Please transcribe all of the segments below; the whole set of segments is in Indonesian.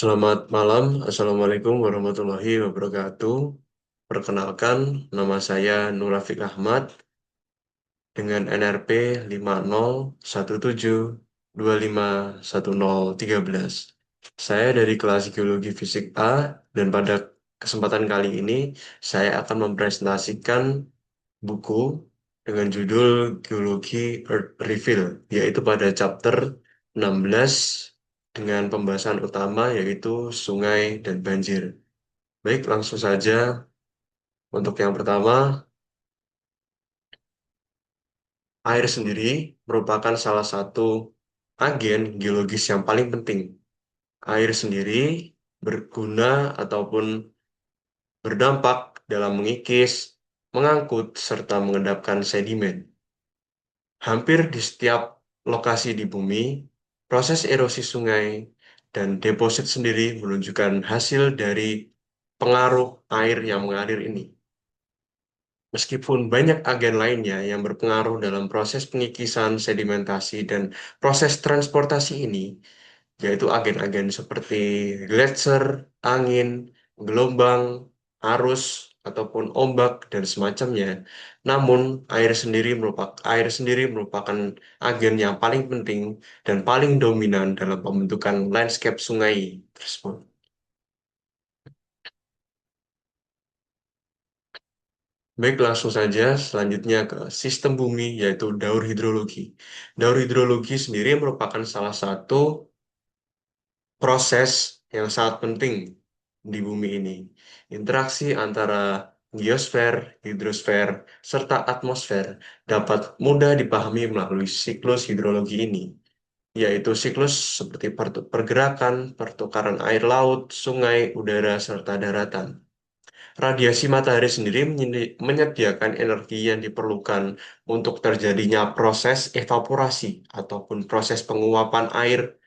Selamat malam, Assalamualaikum warahmatullahi wabarakatuh. Perkenalkan, nama saya Nur Rafiq Ahmad dengan NRP 5017251013. Saya dari kelas Geologi Fisik A dan pada kesempatan kali ini saya akan mempresentasikan buku dengan judul Geologi Earth Reveal, yaitu pada chapter 16 dengan pembahasan utama yaitu sungai dan banjir. Baik, langsung saja untuk yang pertama, air sendiri merupakan salah satu agen geologis yang paling penting. Air sendiri berguna ataupun berdampak dalam mengikis, mengangkut, serta mengendapkan sedimen. Hampir di setiap lokasi di bumi, proses erosi sungai dan deposit sendiri menunjukkan hasil dari pengaruh air yang mengalir ini. Meskipun banyak agen lainnya yang berpengaruh dalam proses pengikisan, sedimentasi, dan proses transportasi ini, yaitu agen-agen seperti gletser, angin, gelombang, arus, ataupun ombak, dan semacamnya. Namun, air sendiri merupakan agen yang paling penting dan paling dominan dalam pembentukan landscape sungai tersebut. Baik, langsung saja selanjutnya ke sistem bumi, yaitu daur hidrologi. Daur hidrologi sendiri merupakan salah satu proses yang sangat penting di bumi ini. Interaksi antara geosfer, hidrosfer, serta atmosfer dapat mudah dipahami melalui siklus hidrologi ini, yaitu siklus seperti pergerakan, pertukaran air laut, sungai, udara, serta daratan. Radiasi matahari sendiri menyediakan energi yang diperlukan untuk terjadinya proses evaporasi ataupun proses penguapan air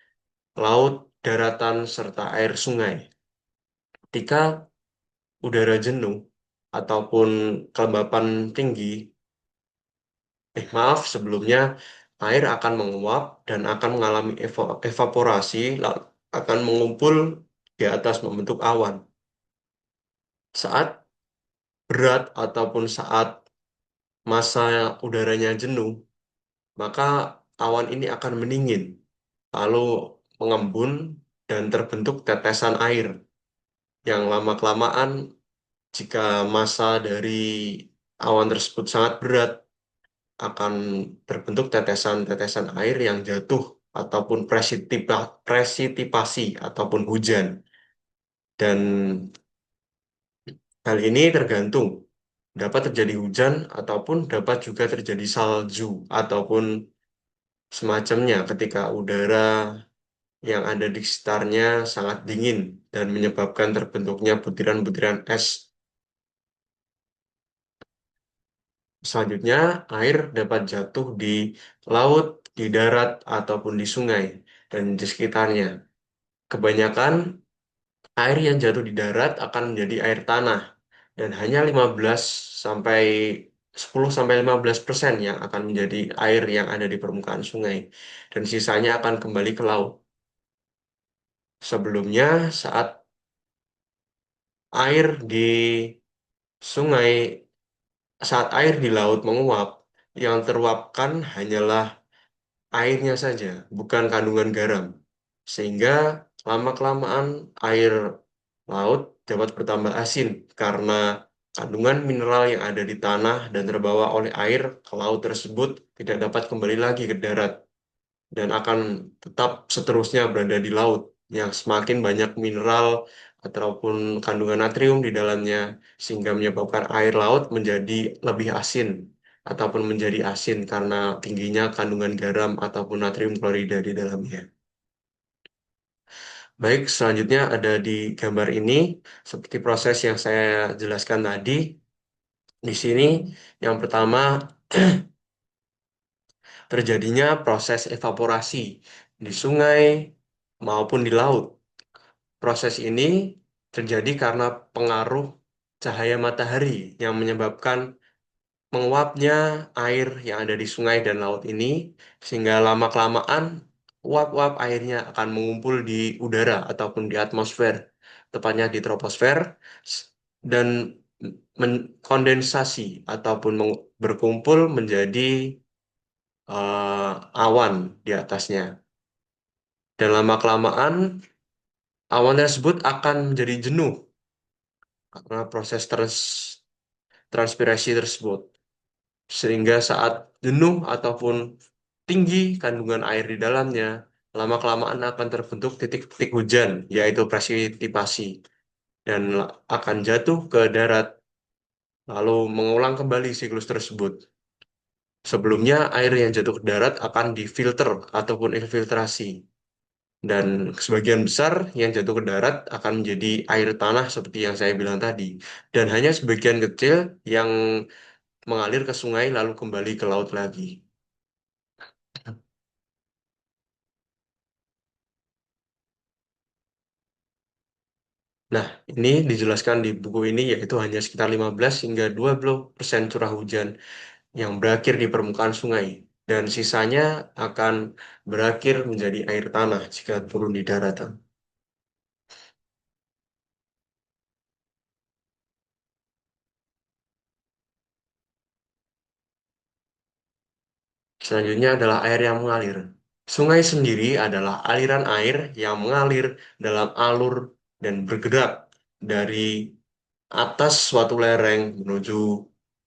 laut, daratan, serta air sungai. Ketika udara jenuh ataupun kelembapan tinggi, sebelumnya air akan menguap dan akan mengalami evaporasi, lalu akan mengumpul di atas membentuk awan. Saat berat ataupun saat massa udaranya jenuh, maka awan ini akan meningin, lalu mengembun dan terbentuk tetesan air yang lama-kelamaan jika massa dari awan tersebut sangat berat akan terbentuk tetesan-tetesan air yang jatuh ataupun presitipasi ataupun hujan. Dan hal ini tergantung dapat terjadi hujan ataupun dapat juga terjadi salju ataupun semacamnya ketika udara yang ada di sekitarnya sangat dingin dan menyebabkan terbentuknya butiran-butiran es. Selanjutnya, air dapat jatuh di laut, di darat, ataupun di sungai dan di sekitarnya. Kebanyakan air yang jatuh di darat akan menjadi air tanah dan hanya 15 sampai 10-15% yang akan menjadi air yang ada di permukaan sungai dan sisanya akan kembali ke laut. Sebelumnya, air di sungai, saat air di laut menguap, yang teruapkan hanyalah airnya saja, bukan kandungan garam. Sehingga lama-kelamaan air laut dapat bertambah asin karena kandungan mineral yang ada di tanah dan terbawa oleh air ke laut tersebut tidak dapat kembali lagi ke darat dan akan tetap seterusnya berada di laut yang semakin banyak mineral ataupun kandungan natrium di dalamnya sehingga menyebabkan air laut menjadi lebih asin ataupun menjadi asin karena tingginya kandungan garam ataupun natrium klorida di dalamnya. Baik, selanjutnya ada di gambar ini seperti proses yang saya jelaskan tadi. Di sini yang pertama terjadinya proses evaporasi di sungai maupun di laut. Proses ini terjadi karena pengaruh cahaya matahari yang menyebabkan menguapnya air yang ada di sungai dan laut ini, sehingga lama-kelamaan uap-uap airnya akan mengumpul di udara ataupun di atmosfer, tepatnya di troposfer, s- dan kondensasi ataupun berkumpul menjadi awan di atasnya. Dan lama-kelamaan awan tersebut akan menjadi jenuh karena proses transpirasi tersebut. Sehingga saat jenuh ataupun tinggi kandungan air di dalamnya, lama-kelamaan akan terbentuk titik-titik hujan, yaitu presipitasi, dan akan jatuh ke darat, lalu mengulang kembali siklus tersebut. Sebelumnya, air yang jatuh ke darat akan difilter ataupun infiltrasi, dan sebagian besar yang jatuh ke darat akan menjadi air tanah seperti yang saya bilang tadi, dan hanya sebagian kecil yang mengalir ke sungai lalu kembali ke laut lagi. Nah, ini dijelaskan di buku ini yaitu hanya sekitar 15 hingga 20% curah hujan yang berakhir di permukaan sungai dan sisanya akan berakhir menjadi air tanah jika turun di daratan. Selanjutnya adalah air yang mengalir. Sungai sendiri adalah aliran air yang mengalir dalam alur dan bergerak dari atas suatu lereng menuju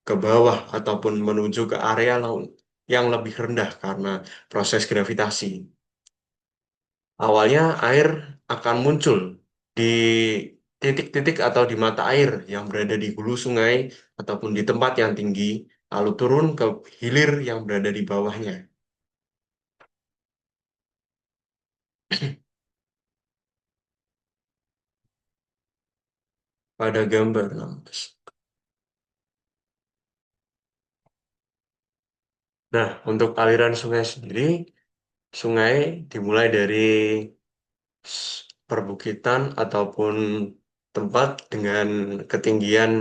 ke bawah ataupun menuju ke area laut yang lebih rendah karena proses gravitasi. Awalnya air akan muncul di titik-titik atau di mata air yang berada di hulu sungai ataupun di tempat yang tinggi, lalu turun ke hilir yang berada di bawahnya. Pada gambar 16. Nah, untuk aliran sungai sendiri, sungai dimulai dari perbukitan ataupun tempat dengan ketinggian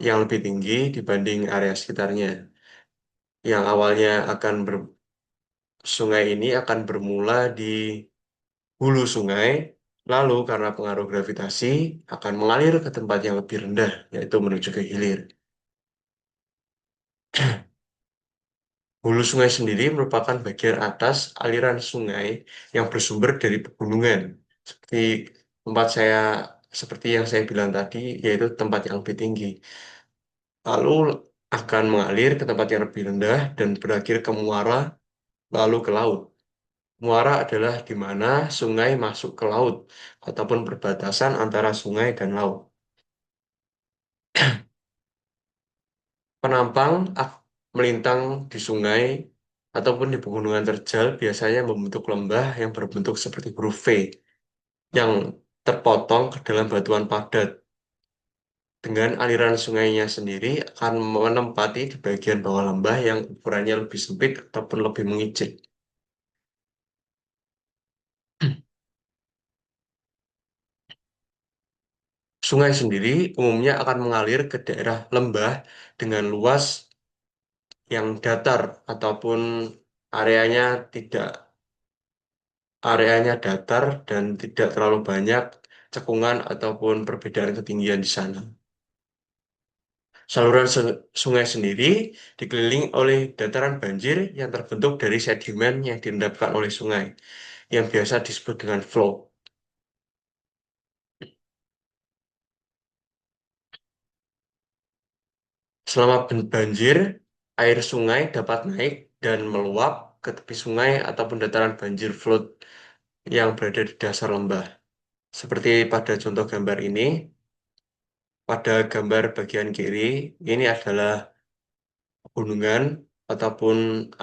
yang lebih tinggi dibanding area sekitarnya. Yang awalnya sungai ini akan bermula di hulu sungai, lalu karena pengaruh gravitasi akan mengalir ke tempat yang lebih rendah, yaitu menuju ke hilir. Hulu sungai sendiri merupakan bagian atas aliran sungai yang bersumber dari pegunungan. Seperti tempat saya, seperti yang saya bilang tadi, yaitu tempat yang lebih tinggi. Lalu akan mengalir ke tempat yang lebih rendah dan berakhir ke muara, lalu ke laut. Muara adalah di mana sungai masuk ke laut ataupun perbatasan antara sungai dan laut. Penampang melintang di sungai ataupun di pegunungan terjal biasanya membentuk lembah yang berbentuk seperti huruf V yang terpotong ke dalam batuan padat. Dengan aliran sungainya sendiri akan menempati di bagian bawah lembah yang ukurannya lebih sempit ataupun lebih mengicik. Sungai sendiri umumnya akan mengalir ke daerah lembah dengan luas yang datar ataupun areanya tidak areanya datar dan tidak terlalu banyak cekungan ataupun perbedaan ketinggian di sana. Saluran sungai sendiri dikelilingi oleh dataran banjir yang terbentuk dari sedimen yang direndapkan oleh sungai, yang biasa disebut dengan flow. Selama banjir, air sungai dapat naik dan meluap ke tepi sungai ataupun dataran banjir flood yang berada di dasar lembah. Seperti pada contoh gambar ini, pada gambar bagian kiri, ini adalah gunungan ataupun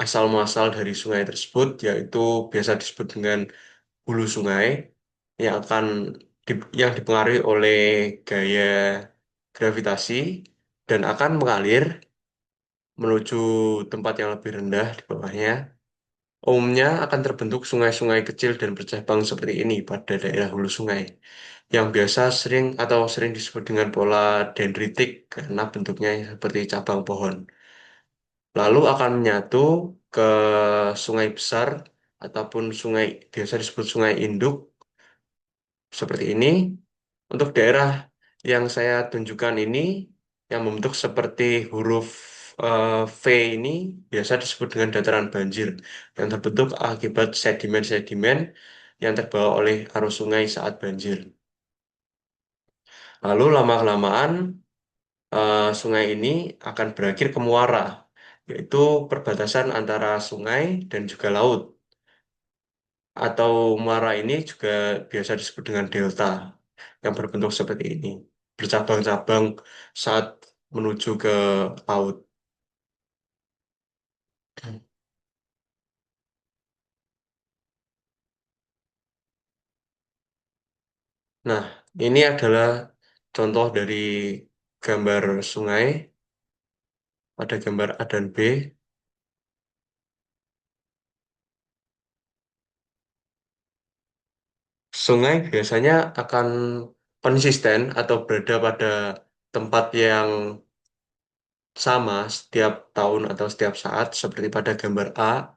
asal muasal dari sungai tersebut, yaitu biasa disebut dengan hulu sungai yang yang dipengaruhi oleh gaya gravitasi dan akan mengalir menuju tempat yang lebih rendah di bawahnya. Umumnya akan terbentuk sungai-sungai kecil dan bercabang seperti ini pada daerah hulu sungai, yang biasa sering disebut dengan pola dendritik karena bentuknya seperti cabang pohon. Lalu akan menyatu ke sungai besar ataupun sungai biasa disebut sungai induk seperti ini. Untuk daerah yang saya tunjukkan ini yang membentuk seperti huruf V ini biasa disebut dengan dataran banjir yang terbentuk akibat sedimen-sedimen yang terbawa oleh arus sungai saat banjir. Lalu lama-kelamaan sungai ini akan berakhir ke muara, yaitu perbatasan antara sungai dan juga laut. Atau muara ini juga biasa disebut dengan delta yang berbentuk seperti ini, bercabang-cabang saat menuju ke laut. Nah, ini adalah contoh dari gambar sungai, ada gambar A dan B. Sungai biasanya akan konsisten atau berada pada tempat yang sama setiap tahun atau setiap saat, seperti pada gambar A.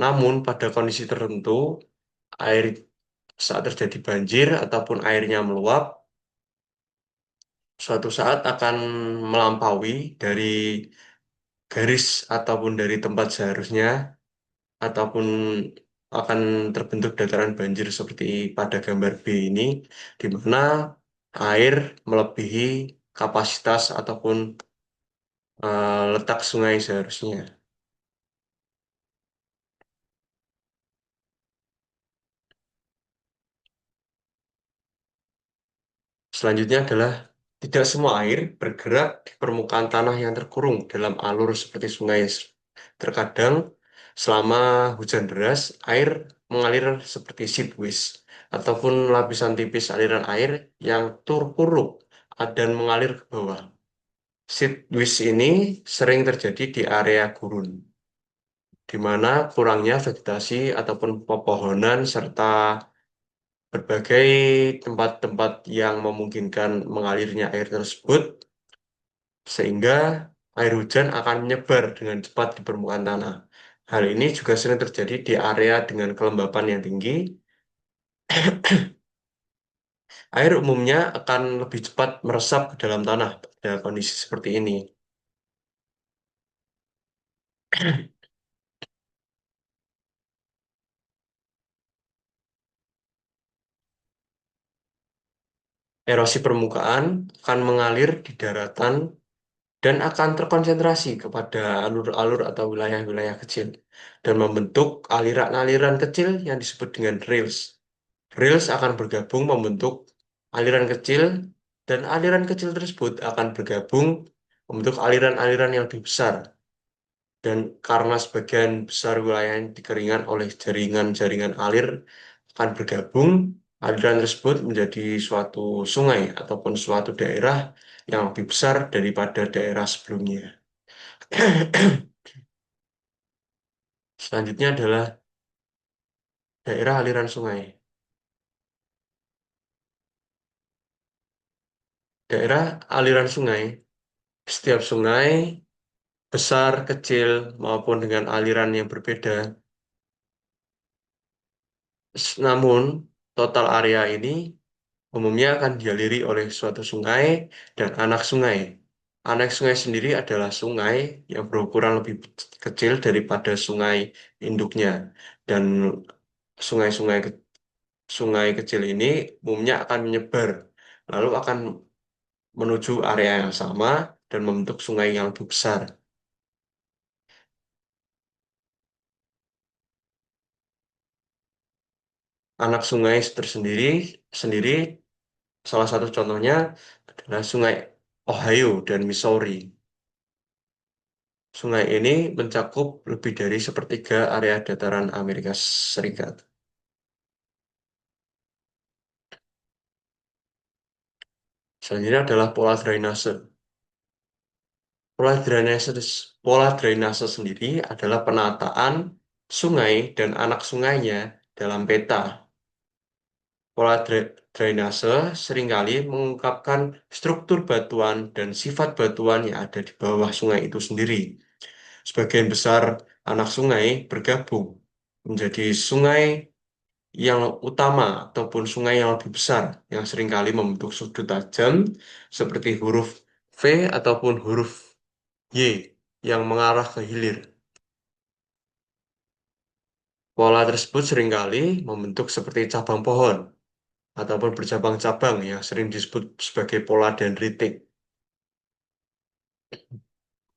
Namun, pada kondisi tertentu, air saat terjadi banjir ataupun airnya meluap, suatu saat akan melampaui dari garis ataupun dari tempat seharusnya, ataupun akan terbentuk dataran banjir seperti pada gambar B ini, di mana air melebihi kapasitas ataupun letak sungai seharusnya. Selanjutnya adalah tidak semua air bergerak di permukaan tanah yang terkurung dalam alur seperti sungai. Terkadang selama hujan deras, air mengalir seperti sheetways ataupun lapisan tipis aliran air yang terpuruk dan mengalir ke bawah. Sheetways ini sering terjadi di area gurun, di mana kurangnya vegetasi ataupun pepohonan serta berbagai tempat-tempat yang memungkinkan mengalirnya air tersebut, sehingga air hujan akan menyebar dengan cepat di permukaan tanah. Hal ini juga sering terjadi di area dengan kelembapan yang tinggi. Air umumnya akan lebih cepat meresap ke dalam tanah pada kondisi seperti ini. Erosi permukaan akan mengalir di daratan dan akan terkonsentrasi kepada alur-alur atau wilayah-wilayah kecil dan membentuk aliran-aliran kecil yang disebut dengan rills. Rills akan bergabung membentuk aliran kecil dan aliran kecil tersebut akan bergabung membentuk aliran-aliran yang lebih besar. Dan karena sebagian besar wilayah yang dikeringan oleh jaringan-jaringan alir akan bergabung, aliran tersebut menjadi suatu sungai ataupun suatu daerah yang lebih besar daripada daerah sebelumnya. Selanjutnya adalah daerah aliran sungai. Daerah aliran sungai, setiap sungai besar, kecil, maupun dengan aliran yang berbeda. Namun, total area ini umumnya akan dialiri oleh suatu sungai dan anak sungai. Anak sungai sendiri adalah sungai yang berukuran lebih kecil daripada sungai induknya. Dan sungai-sungai sungai kecil ini umumnya akan menyebar, lalu akan menuju area yang sama dan membentuk sungai yang lebih besar. Anak sungai tersendiri sendiri salah satu contohnya adalah Sungai Ohio dan Missouri. Sungai ini mencakup lebih dari sepertiga area dataran Amerika Serikat. Selanjutnya adalah pola drainase. Pola drainase, pola drainase sendiri adalah penataan sungai dan anak sungainya dalam peta. Pola drainase seringkali mengungkapkan struktur batuan dan sifat batuan yang ada di bawah sungai itu sendiri. Sebagian besar anak sungai bergabung menjadi sungai yang utama ataupun sungai yang lebih besar yang seringkali membentuk sudut tajam seperti huruf V ataupun huruf Y yang mengarah ke hilir. Pola tersebut seringkali membentuk seperti cabang pohon ataupun bercabang-cabang yang sering disebut sebagai pola dendritik.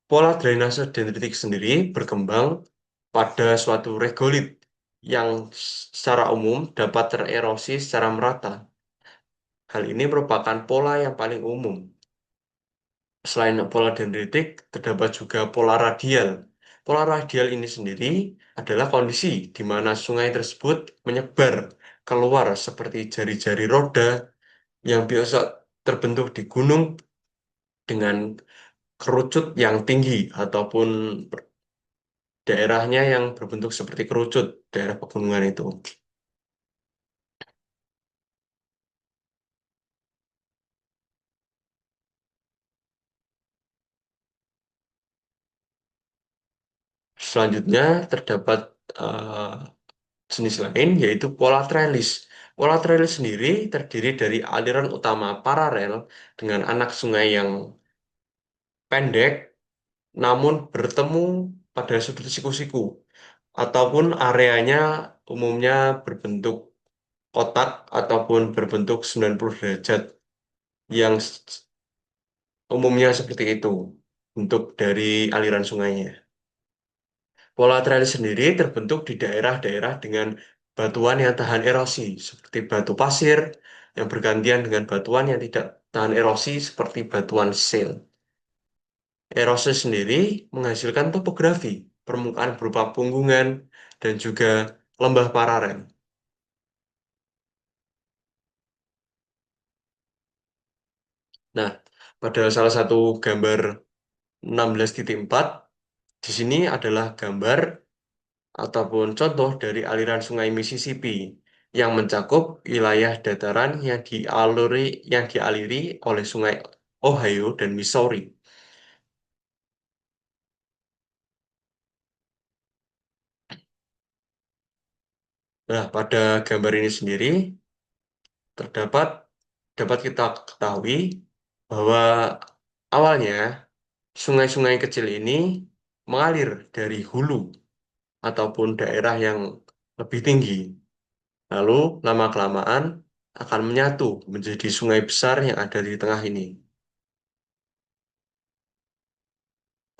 Pola drainase dendritik sendiri berkembang pada suatu regolit yang secara umum dapat tererosi secara merata. Hal ini merupakan pola yang paling umum. Selain pola dendritik, terdapat juga pola radial. Pola radial ini sendiri adalah kondisi di mana sungai tersebut menyebar keluar seperti jari-jari roda yang biasa terbentuk di gunung dengan kerucut yang tinggi ataupun daerahnya yang berbentuk seperti kerucut, daerah pegunungan itu. Selanjutnya terdapat eh, jenis lain yaitu pola trellis. Pola trellis sendiri terdiri dari aliran utama paralel dengan anak sungai yang pendek namun bertemu pada sudut siku-siku ataupun areanya umumnya berbentuk kotak ataupun berbentuk 90 derajat yang umumnya seperti itu untuk dari aliran sungainya. Pola trail sendiri terbentuk di daerah-daerah dengan batuan yang tahan erosi, seperti batu pasir yang bergantian dengan batuan yang tidak tahan erosi, seperti batuan shale. Erosi sendiri menghasilkan topografi, permukaan berupa punggungan, dan juga lembah paralel. Nah, pada salah satu gambar 16.4, di sini adalah gambar ataupun contoh dari aliran Sungai Mississippi yang mencakup wilayah dataran yang dialiri oleh Sungai Ohio dan Missouri. Nah, pada gambar ini sendiri terdapat dapat kita ketahui bahwa awalnya sungai-sungai kecil ini mengalir dari hulu ataupun daerah yang lebih tinggi. Lalu lama-kelamaan akan menyatu menjadi sungai besar yang ada di tengah ini.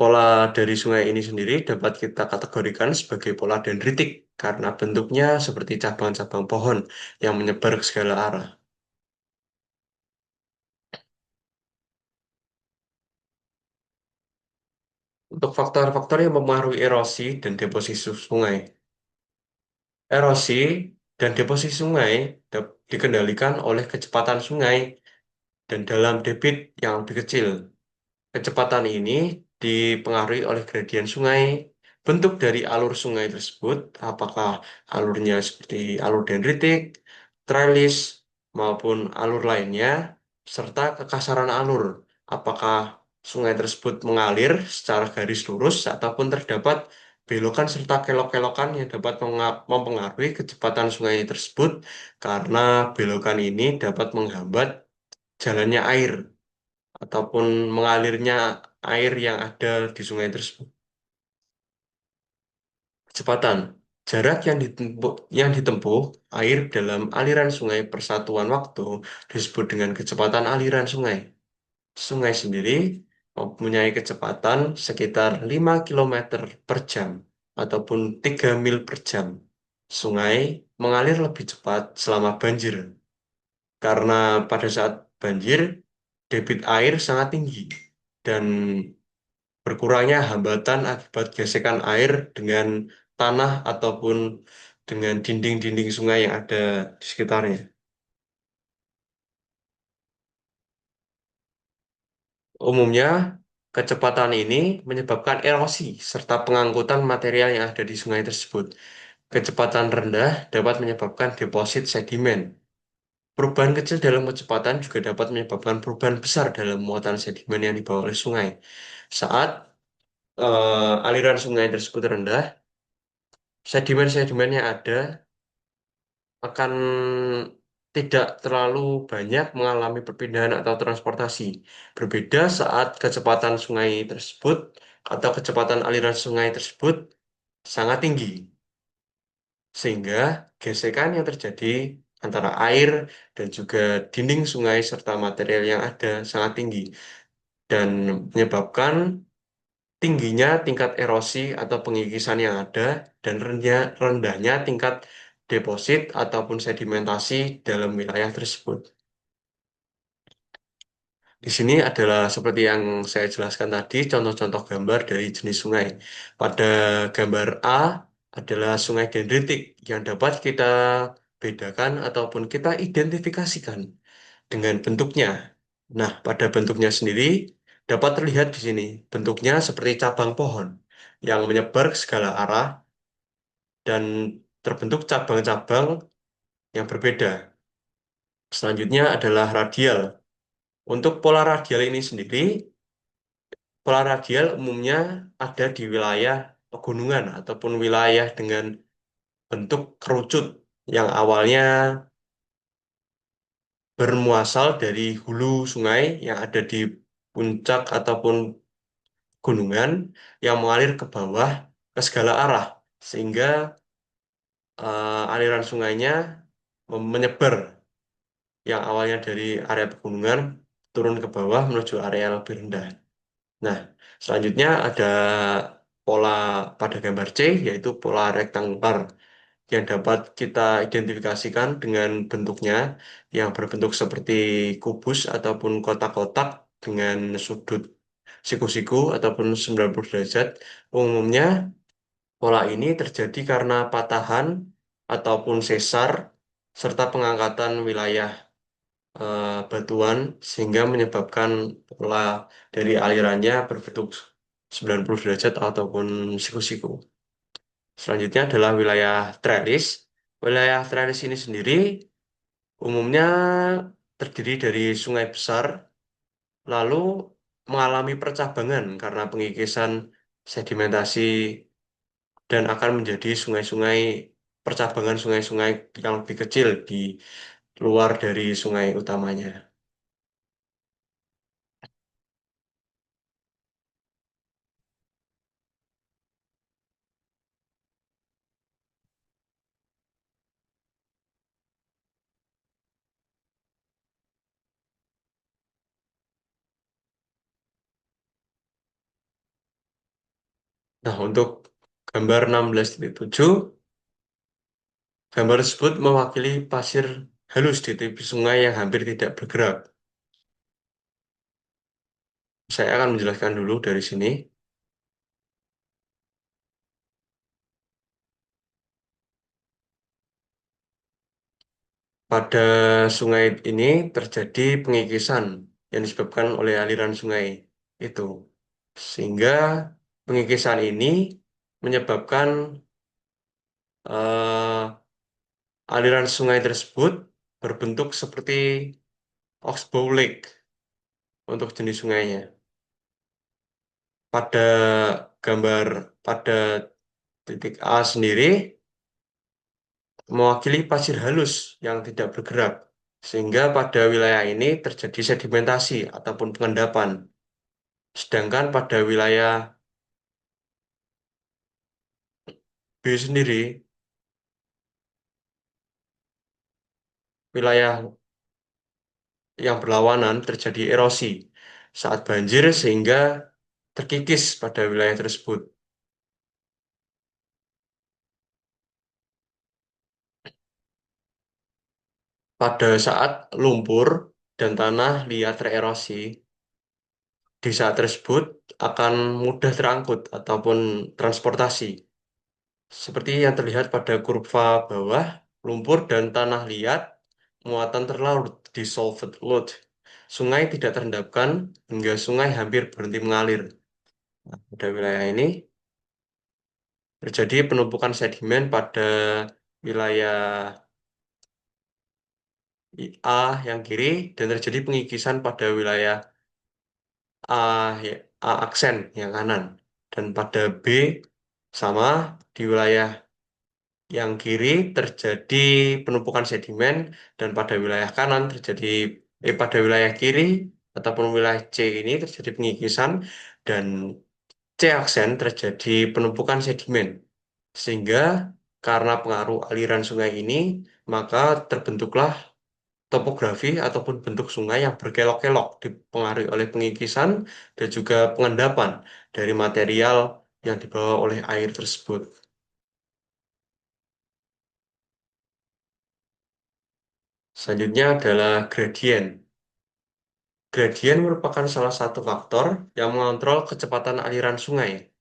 Pola dari sungai ini sendiri dapat kita kategorikan sebagai pola dendritik karena bentuknya seperti cabang-cabang pohon yang menyebar ke segala arah. Untuk faktor-faktor yang mempengaruhi erosi dan deposisi sungai. Erosi dan deposisi sungai dikendalikan oleh kecepatan sungai dan dalam debit yang lebih kecil. Kecepatan ini dipengaruhi oleh gradien sungai, bentuk dari alur sungai tersebut, apakah alurnya seperti alur dendritik, trellis, maupun alur lainnya, serta kekasaran alur, apakah sungai tersebut mengalir secara garis lurus ataupun terdapat belokan serta kelok-kelokan yang dapat mempengaruhi kecepatan sungai tersebut karena belokan ini dapat menghambat jalannya air ataupun mengalirnya air yang ada di sungai tersebut. Kecepatan. Jarak yang ditempuh air dalam aliran sungai persatuan waktu disebut dengan kecepatan aliran sungai. Sungai sendiri mempunyai kecepatan sekitar 5 kilometer per jam ataupun 3 mil per jam. Sungai mengalir lebih cepat selama banjir karena pada saat banjir debit air sangat tinggi dan berkurangnya hambatan akibat gesekan air dengan tanah ataupun dengan dinding-dinding sungai yang ada di sekitarnya. Umumnya, kecepatan ini menyebabkan erosi serta pengangkutan material yang ada di sungai tersebut. Kecepatan rendah dapat menyebabkan deposit sedimen. Perubahan kecil dalam kecepatan juga dapat menyebabkan perubahan besar dalam muatan sedimen yang dibawa oleh sungai. Saat aliran sungai tersebut rendah, Sedimen-sedimen yang ada akan tidak terlalu banyak mengalami perpindahan atau transportasi. Berbeda saat kecepatan sungai tersebut atau kecepatan aliran sungai tersebut sangat tinggi, sehingga gesekan yang terjadi antara air dan juga dinding sungai serta material yang ada sangat tinggi dan menyebabkan tingginya tingkat erosi atau pengikisan yang ada dan rendahnya tingkat deposit ataupun sedimentasi dalam wilayah tersebut. Di sini adalah seperti yang saya jelaskan tadi, contoh-contoh gambar dari jenis sungai. Pada gambar A adalah sungai dendritik yang dapat kita bedakan ataupun kita identifikasikan dengan bentuknya. Nah, pada bentuknya sendiri dapat terlihat di sini. Bentuknya seperti cabang pohon yang menyebar ke segala arah dan terbentuk cabang-cabang yang berbeda. Selanjutnya adalah radial. Untuk pola radial ini sendiri, pola radial umumnya ada di wilayah pegunungan ataupun wilayah dengan bentuk kerucut yang awalnya bermuasal dari hulu sungai yang ada di puncak ataupun gunungan yang mengalir ke bawah ke segala arah sehingga aliran sungainya menyebar yang awalnya dari area pegunungan turun ke bawah menuju area yang lebih rendah. Nah, selanjutnya ada pola pada gambar C, yaitu pola rektangular yang dapat kita identifikasikan dengan bentuknya yang berbentuk seperti kubus ataupun kotak-kotak dengan sudut siku-siku ataupun 90 derajat. Umumnya pola ini terjadi karena patahan ataupun sesar serta pengangkatan wilayah batuan sehingga menyebabkan pola dari alirannya berbentuk 90 derajat ataupun siku-siku. Selanjutnya adalah wilayah trellis. Wilayah trellis ini sendiri umumnya terdiri dari sungai besar lalu mengalami percabangan karena pengikisan sedimentasi dan akan menjadi sungai-sungai percabangan sungai-sungai yang lebih kecil di luar dari sungai utamanya. Nah, untuk gambar 16.7, gambar tersebut mewakili pasir halus di tepi sungai yang hampir tidak bergerak. Saya akan menjelaskan dulu dari sini. Pada sungai ini terjadi pengikisan yang disebabkan oleh aliran sungai itu. Sehingga pengikisan ini menyebabkan aliran sungai tersebut berbentuk seperti oxbow lake untuk jenis sungainya. Pada gambar pada titik A sendiri mewakili pasir halus yang tidak bergerak, sehingga pada wilayah ini terjadi sedimentasi ataupun pengendapan. Sedangkan pada wilayah B sendiri, wilayah yang berlawanan terjadi erosi saat banjir sehingga terkikis pada wilayah tersebut. Pada saat lumpur dan tanah liat tererosi, di saat tersebut akan mudah terangkut ataupun transportasi. Seperti yang terlihat pada kurva bawah, lumpur dan tanah liat, muatan terlalu dissolved load. Sungai tidak terendapkan hingga sungai hampir berhenti mengalir. Pada wilayah ini terjadi penumpukan sedimen pada wilayah A yang kiri dan terjadi pengikisan pada wilayah A, A aksen yang kanan. Dan pada B sama di wilayah Yang kiri terjadi penumpukan sedimen dan pada wilayah kanan terjadi pada wilayah kiri ataupun wilayah C ini terjadi pengikisan dan C aksen terjadi penumpukan sedimen. Sehingga karena pengaruh aliran sungai ini, maka terbentuklah topografi ataupun bentuk sungai yang berkelok-kelok dipengaruhi oleh pengikisan dan juga pengendapan dari material yang dibawa oleh air tersebut. Selanjutnya adalah gradien. Gradien merupakan salah satu faktor yang mengontrol kecepatan aliran sungai,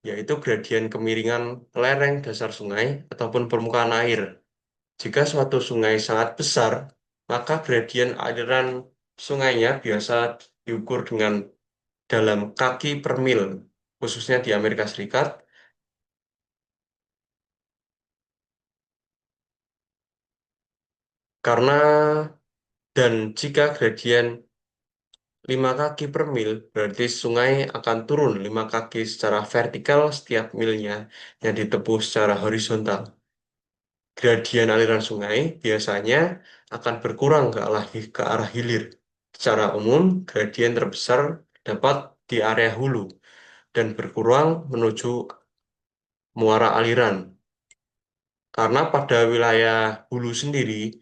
yaitu gradien kemiringan lereng dasar sungai ataupun permukaan air. Jika suatu sungai sangat besar, maka gradien aliran sungainya biasa diukur dengan dalam kaki per mil, khususnya di Amerika Serikat, karena dan jika gradien 5 kaki per mil, berarti sungai akan turun 5 kaki secara vertikal setiap milnya yang ditempuh secara horizontal. Gradien aliran sungai biasanya akan berkurang ke arah hilir. Secara umum, gradien terbesar dapat di area hulu dan berkurang menuju muara aliran. Karena pada wilayah hulu sendiri,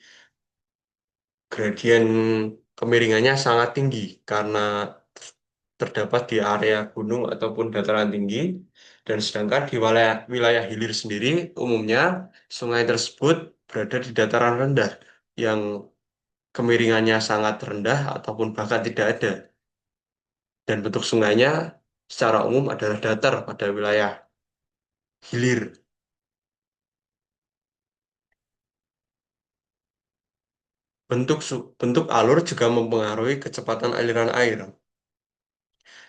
gradien kemiringannya sangat tinggi karena terdapat di area gunung ataupun dataran tinggi, dan sedangkan di wilayah hilir sendiri, umumnya sungai tersebut berada di dataran rendah yang kemiringannya sangat rendah ataupun bahkan tidak ada. Dan bentuk sungainya secara umum adalah datar pada wilayah hilir. Bentuk alur juga mempengaruhi kecepatan aliran air.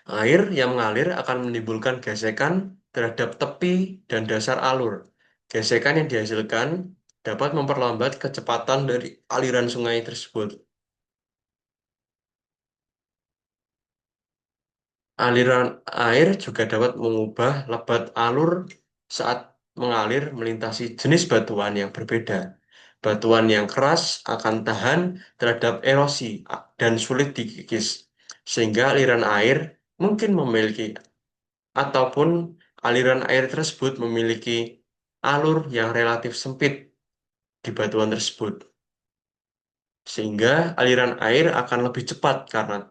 Air yang mengalir akan menimbulkan gesekan terhadap tepi dan dasar alur. Gesekan yang dihasilkan dapat memperlambat kecepatan dari aliran sungai tersebut. Aliran air juga dapat mengubah lebat alur saat mengalir melintasi jenis batuan yang berbeda. Batuan yang keras akan tahan terhadap erosi dan sulit dikikis, sehingga aliran air mungkin memiliki ataupun aliran air tersebut memiliki alur yang relatif sempit di batuan tersebut, sehingga aliran air akan lebih cepat karena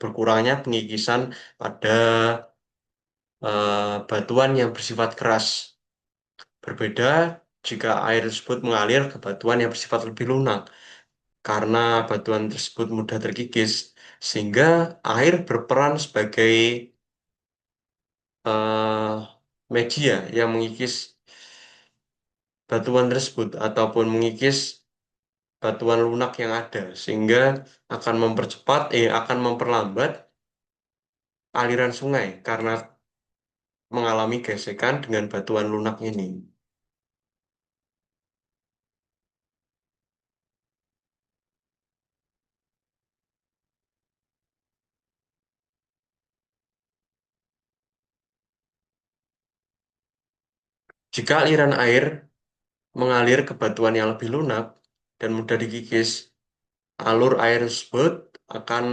berkurangnya pengikisan pada batuan yang bersifat keras. Berbeda jika air tersebut mengalir ke batuan yang bersifat lebih lunak, karena batuan tersebut mudah terkikis, sehingga air berperan sebagai eh, media yang mengikis batuan tersebut ataupun mengikis batuan lunak yang ada, sehingga akan memperlambat aliran sungai karena mengalami gesekan dengan batuan lunak ini. Jika aliran air mengalir ke batuan yang lebih lunak dan mudah dikikis, alur air tersebut akan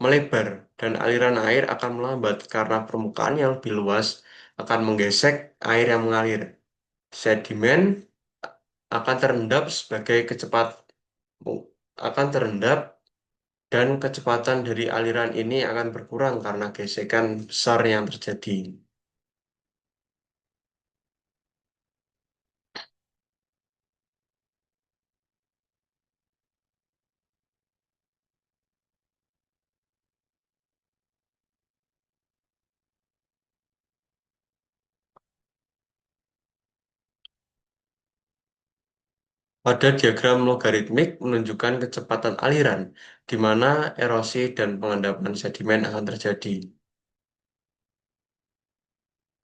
melebar dan aliran air akan melambat karena permukaan yang lebih luas akan menggesek air yang mengalir. Sedimen akan terendap sebagai kecepat akan terendap dan kecepatan dari aliran ini akan berkurang karena gesekan besar yang terjadi. Pada diagram logaritmik menunjukkan kecepatan aliran, di mana erosi dan pengendapan sedimen akan terjadi.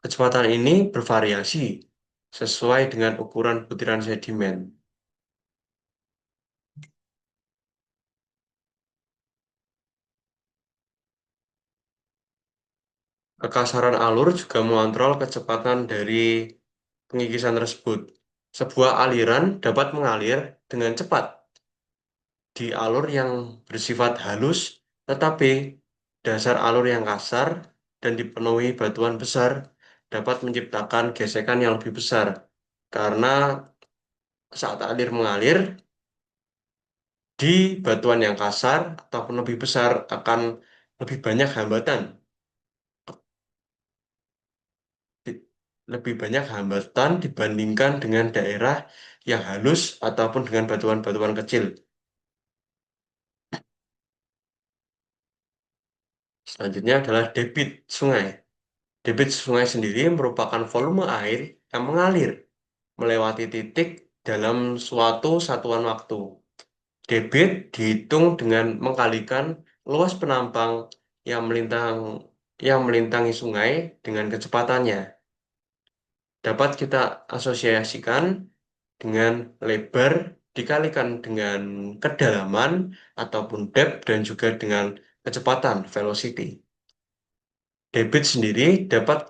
Kecepatan ini bervariasi sesuai dengan ukuran butiran sedimen. Kekasaran alur juga mengontrol kecepatan dari pengikisan tersebut. Sebuah aliran dapat mengalir dengan cepat di alur yang bersifat halus, tetapi dasar alur yang kasar dan dipenuhi batuan besar dapat menciptakan gesekan yang lebih besar. Karena saat air mengalir di batuan yang kasar ataupun lebih besar akan lebih banyak hambatan. Di- Lebih banyak hambatan dibandingkan dengan daerah yang halus ataupun dengan batuan-batuan kecil. Selanjutnya adalah debit sungai. Debit sungai sendiri merupakan volume air yang mengalir melewati titik dalam suatu satuan waktu. Debit dihitung dengan mengkalikan luas penampang yang melintangi sungai dengan kecepatannya. Dapat kita asosiasikan dengan lebar dikalikan dengan kedalaman ataupun depth dan juga dengan kecepatan velocity. Debit sendiri dapat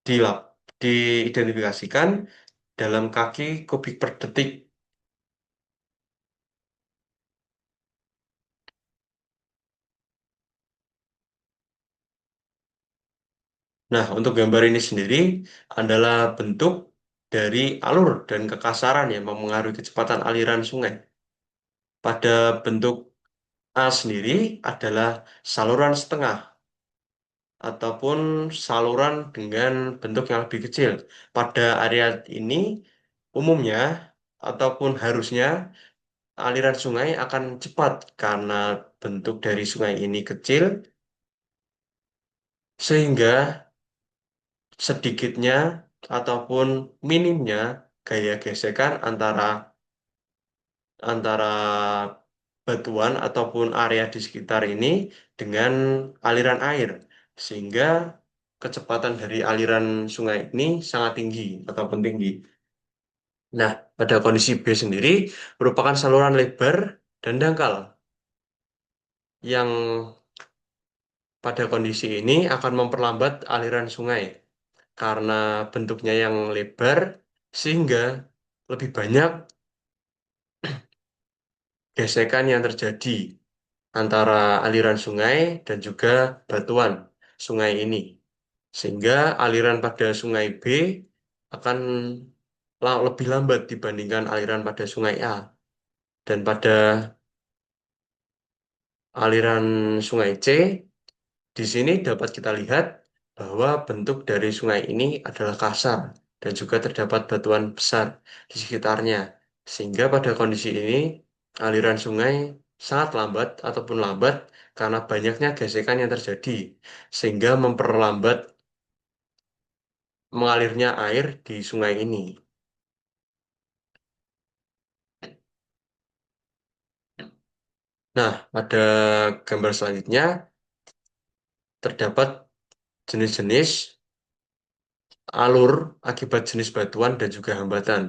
diidentifikasikan dalam kaki kubik per detik. Nah, untuk gambar ini sendiri adalah bentuk dari alur dan kekasaran yang mempengaruhi kecepatan aliran sungai. Pada bentuk A sendiri adalah saluran setengah ataupun saluran dengan bentuk yang lebih kecil. Pada area ini umumnya ataupun harusnya aliran sungai akan cepat karena bentuk dari sungai ini kecil sehingga sedikitnya ataupun minimnya gaya gesekan antara antara batuan ataupun area di sekitar ini dengan aliran air sehingga kecepatan dari aliran sungai ini sangat tinggi ataupun tinggi. Nah, pada kondisi B sendiri merupakan saluran lebar dan dangkal yang pada kondisi ini akan memperlambat aliran sungai karena bentuknya yang lebar sehingga lebih banyak gesekan yang terjadi antara aliran sungai dan juga batuan sungai ini. Sehingga aliran pada sungai B akan lebih lambat dibandingkan aliran pada sungai A. Dan pada aliran sungai C, di sini dapat kita lihat bahwa bentuk dari sungai ini adalah kasar dan juga terdapat batuan besar di sekitarnya. Sehingga pada kondisi ini aliran sungai sangat lambat ataupun lambat karena banyaknya gesekan yang terjadi sehingga memperlambat mengalirnya air di sungai ini. Nah, pada gambar selanjutnya terdapat jenis-jenis alur akibat jenis batuan dan juga hambatan.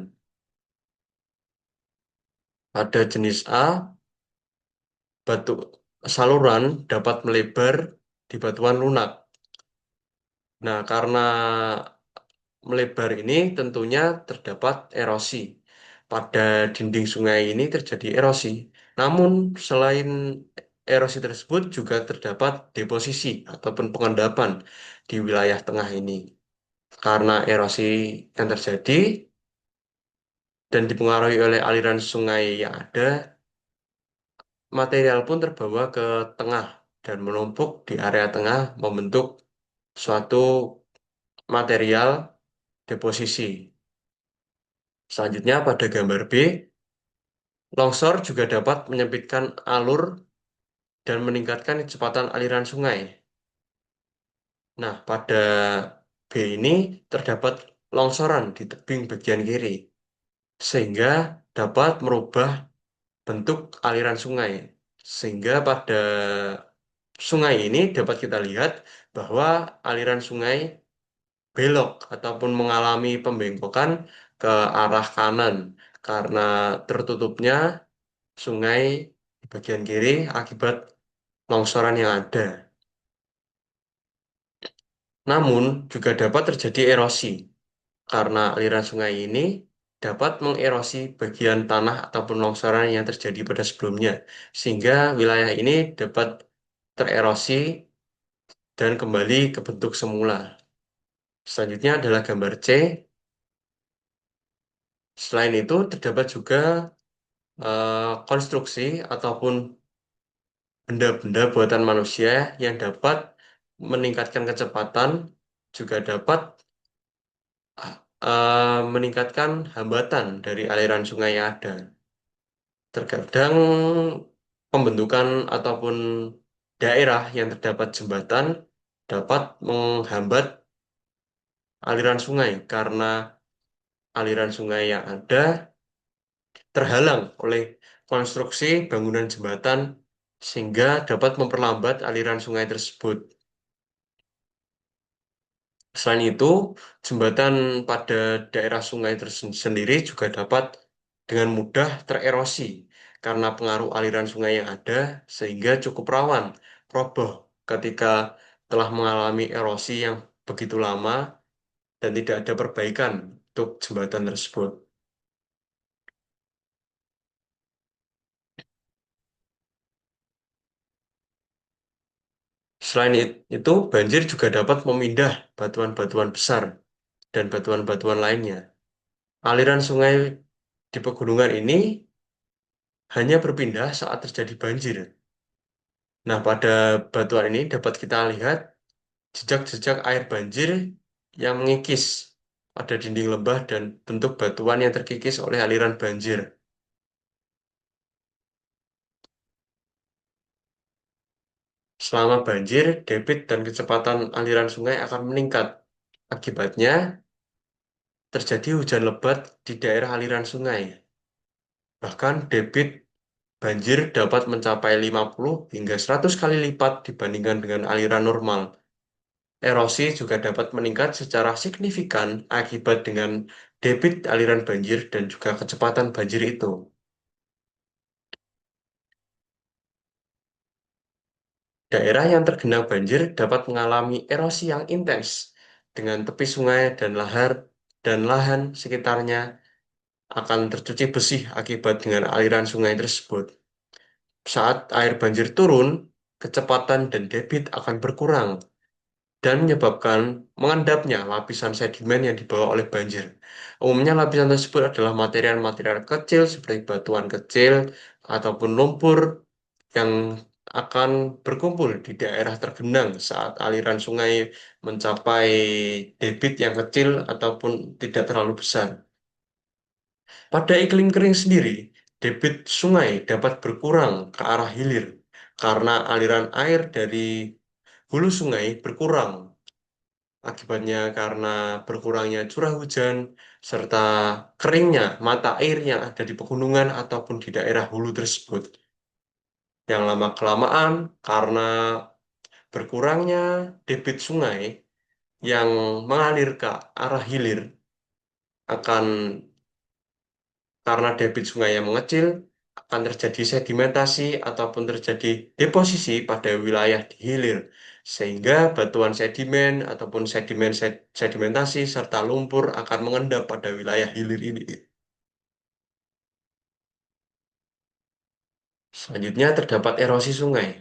Pada jenis A, batu saluran dapat melebar di batuan lunak. Nah, karena melebar ini tentunya terdapat erosi. Pada dinding sungai ini terjadi erosi. Namun, selain erosi tersebut juga terdapat deposisi ataupun pengendapan di wilayah tengah ini. Karena erosi yang terjadi dan dipengaruhi oleh aliran sungai yang ada, material pun terbawa ke tengah dan menumpuk di area tengah membentuk suatu material deposisi. Selanjutnya pada gambar B, longsor juga dapat menyempitkan alur dan meningkatkan kecepatan aliran sungai. Nah, pada B ini terdapat longsoran di tebing bagian kiri, sehingga dapat merubah bentuk aliran sungai. Sehingga pada sungai ini dapat kita lihat bahwa aliran sungai belok ataupun mengalami pembengkokan ke arah kanan karena tertutupnya sungai di bagian kiri akibat longsoran yang ada. Namun juga dapat terjadi erosi karena aliran sungai ini dapat mengerosi bagian tanah ataupun longsoran yang terjadi pada sebelumnya, sehingga wilayah ini dapat tererosi dan kembali ke bentuk semula. Selanjutnya adalah gambar C. Selain itu, terdapat juga konstruksi ataupun benda-benda buatan manusia yang dapat meningkatkan kecepatan, juga dapat meningkatkan hambatan dari aliran sungai yang ada. Terkadang pembentukan ataupun daerah yang terdapat jembatan dapat menghambat aliran sungai karena aliran sungai yang ada terhalang oleh konstruksi bangunan jembatan sehingga dapat memperlambat aliran sungai tersebut. Selain itu, jembatan pada daerah sungai tersendiri juga dapat dengan mudah tererosi karena pengaruh aliran sungai yang ada sehingga cukup rawan roboh ketika telah mengalami erosi yang begitu lama dan tidak ada perbaikan untuk jembatan tersebut. Selain itu, banjir juga dapat memindah batuan-batuan besar dan batuan-batuan lainnya. Aliran sungai di pegunungan ini hanya berpindah saat terjadi banjir. Nah, pada batuan ini dapat kita lihat jejak-jejak air banjir yang mengikis pada dinding lembah dan bentuk batuan yang terkikis oleh aliran banjir. Selama banjir, debit dan kecepatan aliran sungai akan meningkat. Akibatnya, terjadi hujan lebat di daerah aliran sungai. Bahkan debit banjir dapat mencapai 50 hingga 100 kali lipat dibandingkan dengan aliran normal. Erosi juga dapat meningkat secara signifikan akibat dengan debit aliran banjir dan juga kecepatan banjir itu. Daerah yang tergenang banjir dapat mengalami erosi yang intens dengan tepi sungai dan lahan sekitarnya akan tercuci bersih akibat dengan aliran sungai tersebut. Saat air banjir turun, kecepatan dan debit akan berkurang dan menyebabkan mengendapnya lapisan sedimen yang dibawa oleh banjir. Umumnya lapisan tersebut adalah material-material kecil seperti batuan kecil ataupun lumpur yang akan berkumpul di daerah tergenang saat aliran sungai mencapai debit yang kecil ataupun tidak terlalu besar. Pada iklim kering sendiri, debit sungai dapat berkurang ke arah hilir karena aliran air dari hulu sungai berkurang. Akibatnya karena berkurangnya curah hujan serta keringnya mata air yang ada di pegunungan ataupun di daerah hulu tersebut. Yang lama-kelamaan karena berkurangnya debit sungai yang mengalir ke arah hilir akan karena debit sungai yang mengecil akan terjadi sedimentasi ataupun terjadi deposisi pada wilayah di hilir sehingga batuan sedimen ataupun sedimentasi serta lumpur akan mengendap pada wilayah hilir ini. Selanjutnya terdapat erosi sungai.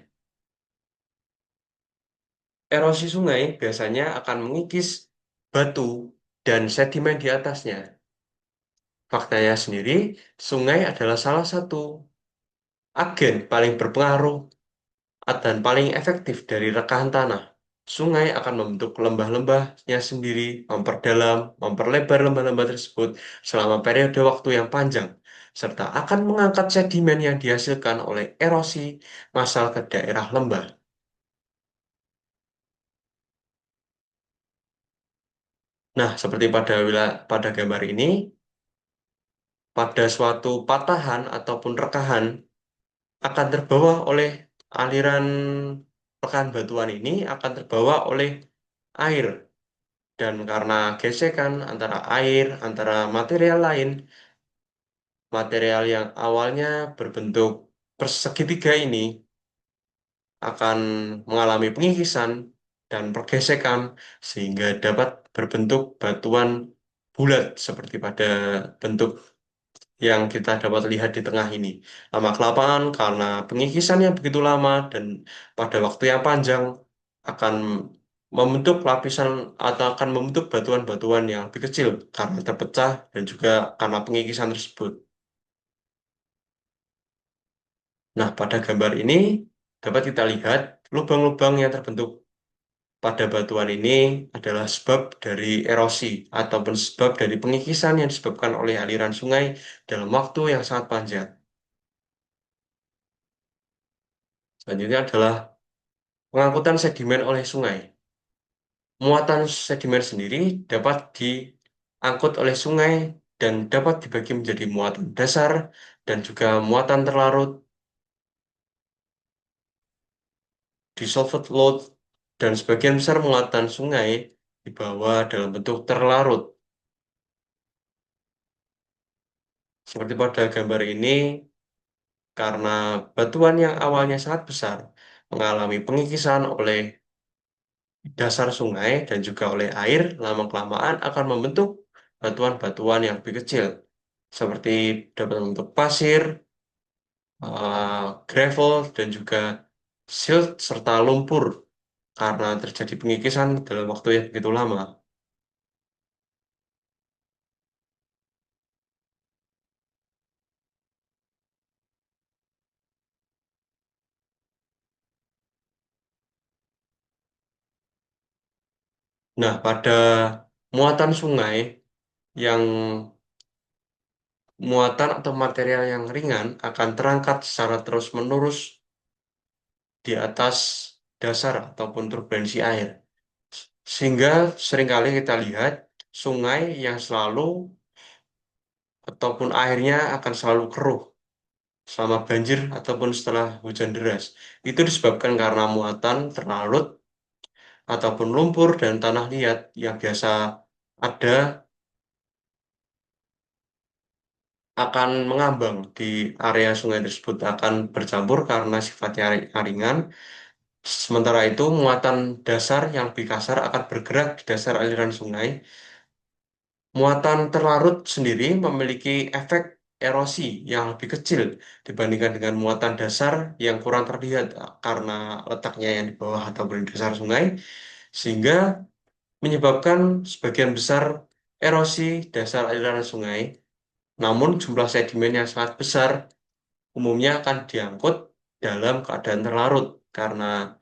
Erosi sungai biasanya akan mengikis batu dan sedimen di atasnya. Faktanya sendiri, sungai adalah salah satu agen paling berpengaruh dan paling efektif dari rekahan tanah. Sungai akan membentuk lembah-lembahnya sendiri, memperdalam, memperlebar lembah-lembah tersebut selama periode waktu yang panjang, serta akan mengangkat sedimen yang dihasilkan oleh erosi massal ke daerah lembah. Nah, seperti pada gambar ini, pada suatu patahan ataupun rekahan akan terbawa oleh aliran rekahan batuan ini akan terbawa oleh air. Dan karena gesekan antara air, antara material lain, material yang awalnya berbentuk persegitiga ini akan mengalami pengikisan dan pergesekan sehingga dapat berbentuk batuan bulat seperti pada bentuk yang kita dapat lihat di tengah ini. Lama-kelamaan karena pengikisan yang begitu lama dan pada waktu yang panjang akan membentuk lapisan atau akan membentuk batuan-batuan yang lebih kecil karena terpecah dan juga karena pengikisan tersebut. Nah, pada gambar ini dapat kita lihat lubang-lubang yang terbentuk pada batuan ini adalah sebab dari erosi ataupun sebab dari pengikisan yang disebabkan oleh aliran sungai dalam waktu yang sangat panjang. Selanjutnya adalah pengangkutan sedimen oleh sungai. Muatan sedimen sendiri dapat diangkut oleh sungai dan dapat dibagi menjadi muatan dasar dan juga muatan terlarut, dissolved load, dan sebagian besar muatan sungai dibawa dalam bentuk terlarut. Seperti pada gambar ini, karena batuan yang awalnya sangat besar mengalami pengikisan oleh dasar sungai dan juga oleh air, lama-kelamaan akan membentuk batuan-batuan yang lebih kecil, seperti dapat membentuk pasir, gravel, dan juga silt serta lumpur karena terjadi pengikisan dalam waktu yang begitu lama. Nah, pada muatan sungai yang muatan atau material yang ringan akan terangkat secara terus-menerus di atas dasar ataupun turbulensi air. Sehingga seringkali kita lihat sungai yang selalu ataupun airnya akan selalu keruh selama banjir ataupun setelah hujan deras. Itu disebabkan karena muatan terlarut ataupun lumpur dan tanah liat yang biasa ada akan mengambang di area sungai tersebut akan bercampur karena sifatnya ringan. Sementara itu, muatan dasar yang lebih kasar akan bergerak di dasar aliran sungai. Muatan terlarut sendiri memiliki efek erosi yang lebih kecil dibandingkan dengan muatan dasar yang kurang terlihat karena letaknya yang di bawah atau di dasar sungai, sehingga menyebabkan sebagian besar erosi dasar aliran sungai. Namun jumlah sedimen yang sangat besar umumnya akan diangkut dalam keadaan terlarut karena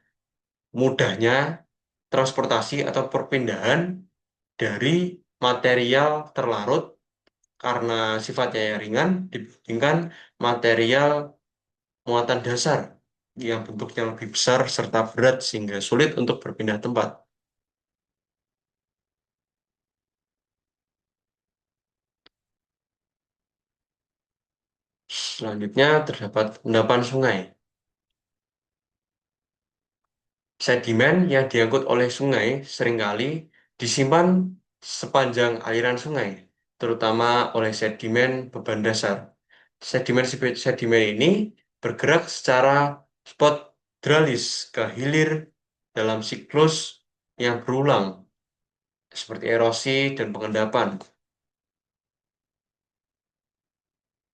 mudahnya transportasi atau perpindahan dari material terlarut karena sifatnya yang ringan dibandingkan material muatan dasar yang bentuknya lebih besar serta berat sehingga sulit untuk berpindah tempat. Selanjutnya terdapat endapan sungai. Sedimen yang diangkut oleh sungai seringkali disimpan sepanjang aliran sungai, terutama oleh sedimen beban dasar. Sedimen ini bergerak secara sporalis ke hilir dalam siklus yang berulang, seperti erosi dan pengendapan.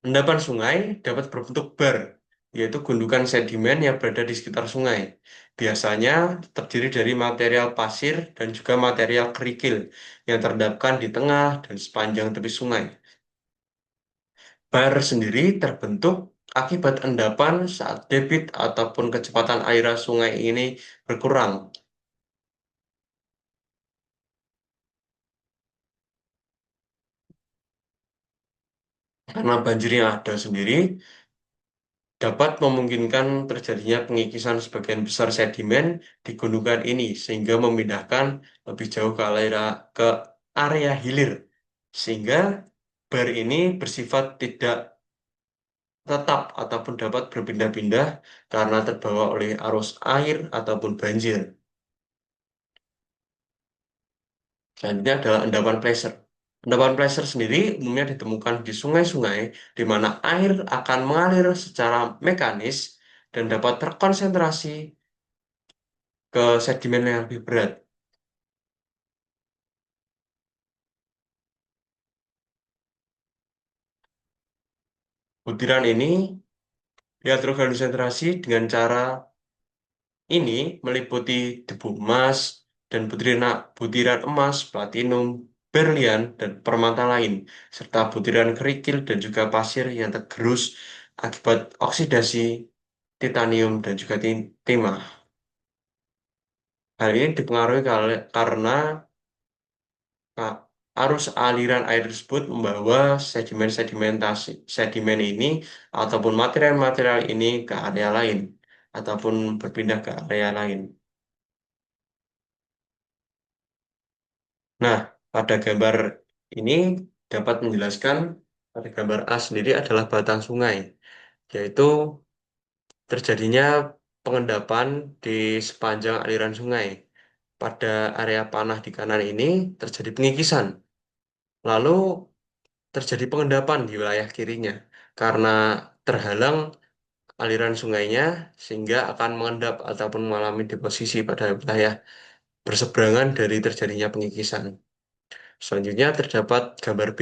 Endapan sungai dapat berbentuk bar, yaitu gundukan sedimen yang berada di sekitar sungai. Biasanya terdiri dari material pasir dan juga material kerikil yang terendapkan di tengah dan sepanjang tepi sungai. Bar sendiri terbentuk akibat endapan saat debit ataupun kecepatan air sungai ini berkurang. Karena banjir yang ada sendiri, dapat memungkinkan terjadinya pengikisan sebagian besar sedimen di gunungan ini sehingga memindahkan lebih jauh ke area hilir sehingga bar ini bersifat tidak tetap ataupun dapat berpindah-pindah karena terbawa oleh arus air ataupun banjir. Selanjutnya adalah endapan pleasure. Endapan pleasure sendiri umumnya ditemukan di sungai-sungai di mana air akan mengalir secara mekanis dan dapat terkonsentrasi ke sedimen yang lebih berat. Butiran ini diatur konsentrasi dengan cara ini meliputi debu emas dan butiran emas, platinum, berlian, dan permata lain, serta butiran kerikil dan juga pasir yang tergerus akibat oksidasi titanium dan juga timah. Hal ini dipengaruhi karena Kak, arus aliran air tersebut membawa sedimen ini ataupun material-material ini ke area lain ataupun berpindah ke area lain. Nah, pada gambar ini dapat menjelaskan pada gambar A sendiri adalah batang sungai, yaitu terjadinya pengendapan di sepanjang aliran sungai. Pada area panah di kanan ini terjadi pengikisan. Lalu terjadi pengendapan di wilayah kirinya karena terhalang aliran sungainya sehingga akan mengendap ataupun mengalami deposisi pada wilayah berseberangan dari terjadinya pengikisan. Selanjutnya terdapat gambar B,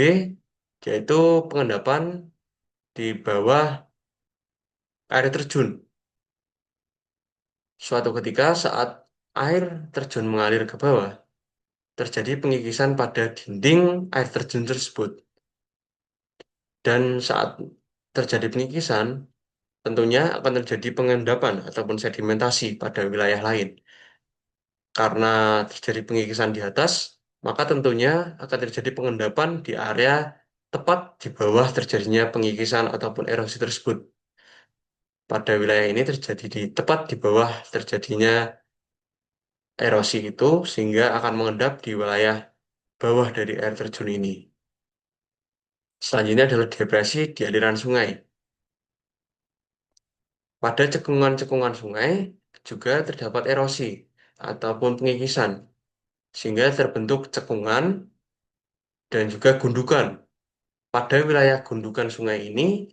yaitu pengendapan di bawah air terjun. Suatu ketika saat air terjun mengalir ke bawah, terjadi pengikisan pada dinding air terjun tersebut. Dan saat terjadi pengikisan, tentunya akan terjadi pengendapan ataupun sedimentasi pada wilayah lain. Karena terjadi pengikisan di atas, maka tentunya akan terjadi pengendapan di area tepat di bawah terjadinya pengikisan ataupun erosi tersebut. Pada wilayah ini terjadi di tepat di bawah terjadinya erosi itu, sehingga akan mengendap di wilayah bawah dari air terjun ini. Selanjutnya adalah depresi di aliran sungai. Pada cekungan-cekungan sungai juga terdapat erosi ataupun pengikisan, sehingga terbentuk cekungan dan juga gundukan. Pada wilayah gundukan sungai ini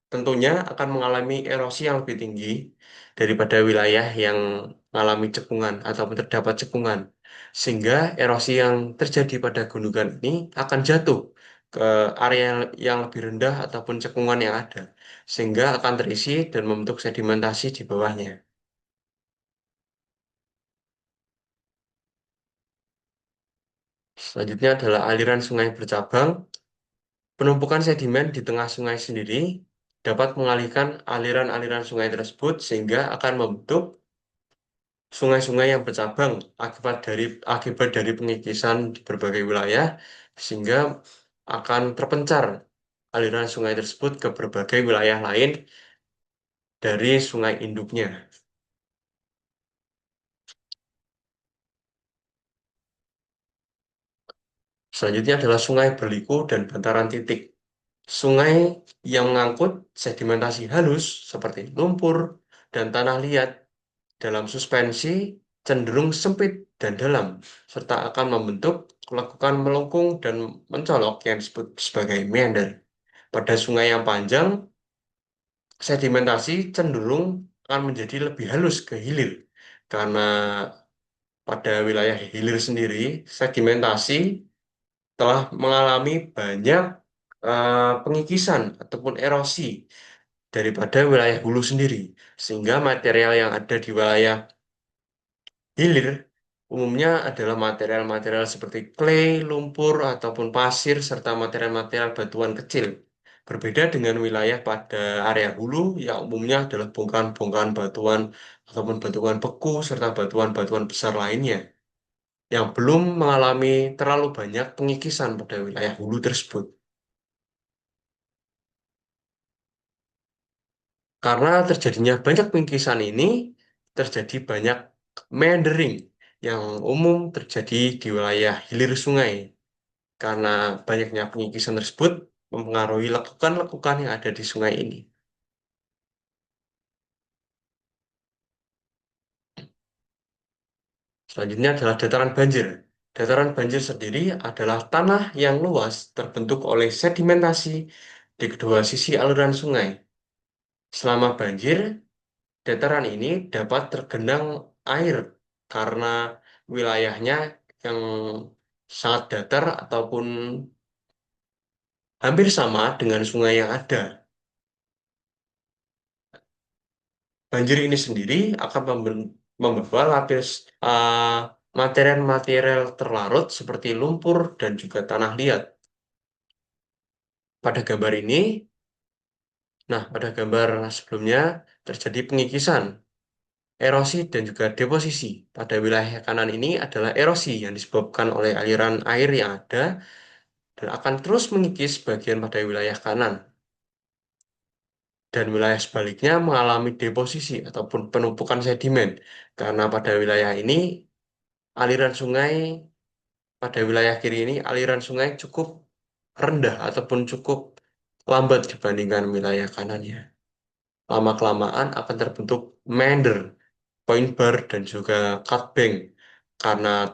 tentunya akan mengalami erosi yang lebih tinggi daripada wilayah yang mengalami cekungan ataupun terdapat cekungan. Sehingga erosi yang terjadi pada gundukan ini akan jatuh ke area yang lebih rendah ataupun cekungan yang ada. Sehingga akan terisi dan membentuk sedimentasi di bawahnya. Selanjutnya adalah aliran sungai bercabang. Penumpukan sedimen di tengah sungai sendiri dapat mengalihkan aliran-aliran sungai tersebut sehingga akan membentuk sungai-sungai yang bercabang akibat dari pengikisan di berbagai wilayah sehingga akan terpencar aliran sungai tersebut ke berbagai wilayah lain dari sungai induknya. Selanjutnya adalah sungai berliku dan bantaran titik. Sungai yang mengangkut sedimentasi halus seperti lumpur dan tanah liat dalam suspensi cenderung sempit dan dalam, serta akan membentuk lekukan melengkung dan mencolok yang disebut sebagai meander. Pada sungai yang panjang, sedimentasi cenderung akan menjadi lebih halus ke hilir, karena pada wilayah hilir sendiri, sedimentasi telah mengalami banyak pengikisan ataupun erosi daripada wilayah hulu sendiri, sehingga material yang ada di wilayah hilir umumnya adalah material-material seperti clay, lumpur, ataupun pasir, serta material-material batuan kecil. Berbeda dengan wilayah pada area hulu yang umumnya adalah bongkahan-bongkahan batuan ataupun batuan beku, serta batuan-batuan besar lainnya yang belum mengalami terlalu banyak pengikisan pada wilayah hulu tersebut. Karena terjadinya banyak pengikisan ini, terjadi banyak meandering yang umum terjadi di wilayah hilir sungai. Karena banyaknya pengikisan tersebut mempengaruhi lekukan-lekukan yang ada di sungai ini. Selanjutnya adalah dataran banjir. Dataran banjir sendiri adalah tanah yang luas terbentuk oleh sedimentasi di kedua sisi aliran sungai. Selama banjir, dataran ini dapat tergenang air karena wilayahnya yang sangat datar ataupun hampir sama dengan sungai yang ada. banjir ini sendiri akan membawa lapis material-material terlarut seperti lumpur dan juga tanah liat. Pada gambar ini, pada gambar sebelumnya terjadi pengikisan, erosi dan juga deposisi. Pada wilayah kanan ini adalah erosi yang disebabkan oleh aliran air yang ada dan akan terus mengikis bagian pada wilayah kanan. Dan wilayah sebaliknya mengalami deposisi ataupun penumpukan sedimen. Karena pada wilayah ini, aliran sungai, pada wilayah kiri ini, aliran sungai cukup rendah ataupun cukup lambat dibandingkan wilayah kanannya. Lama-kelamaan akan terbentuk meander, point bar, dan juga cut bank. Karena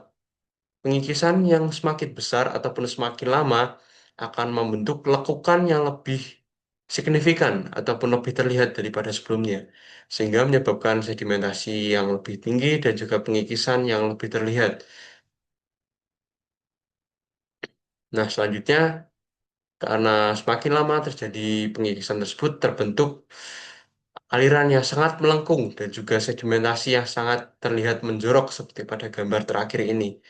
pengikisan yang semakin besar ataupun semakin lama akan membentuk lekukan yang lebih signifikan ataupun lebih terlihat daripada sebelumnya, sehingga menyebabkan sedimentasi yang lebih tinggi dan juga pengikisan yang lebih terlihat. Nah, selanjutnya, karena semakin lama terjadi pengikisan tersebut, terbentuk aliran yang sangat melengkung dan juga sedimentasi yang sangat terlihat menjorok seperti pada gambar terakhir ini.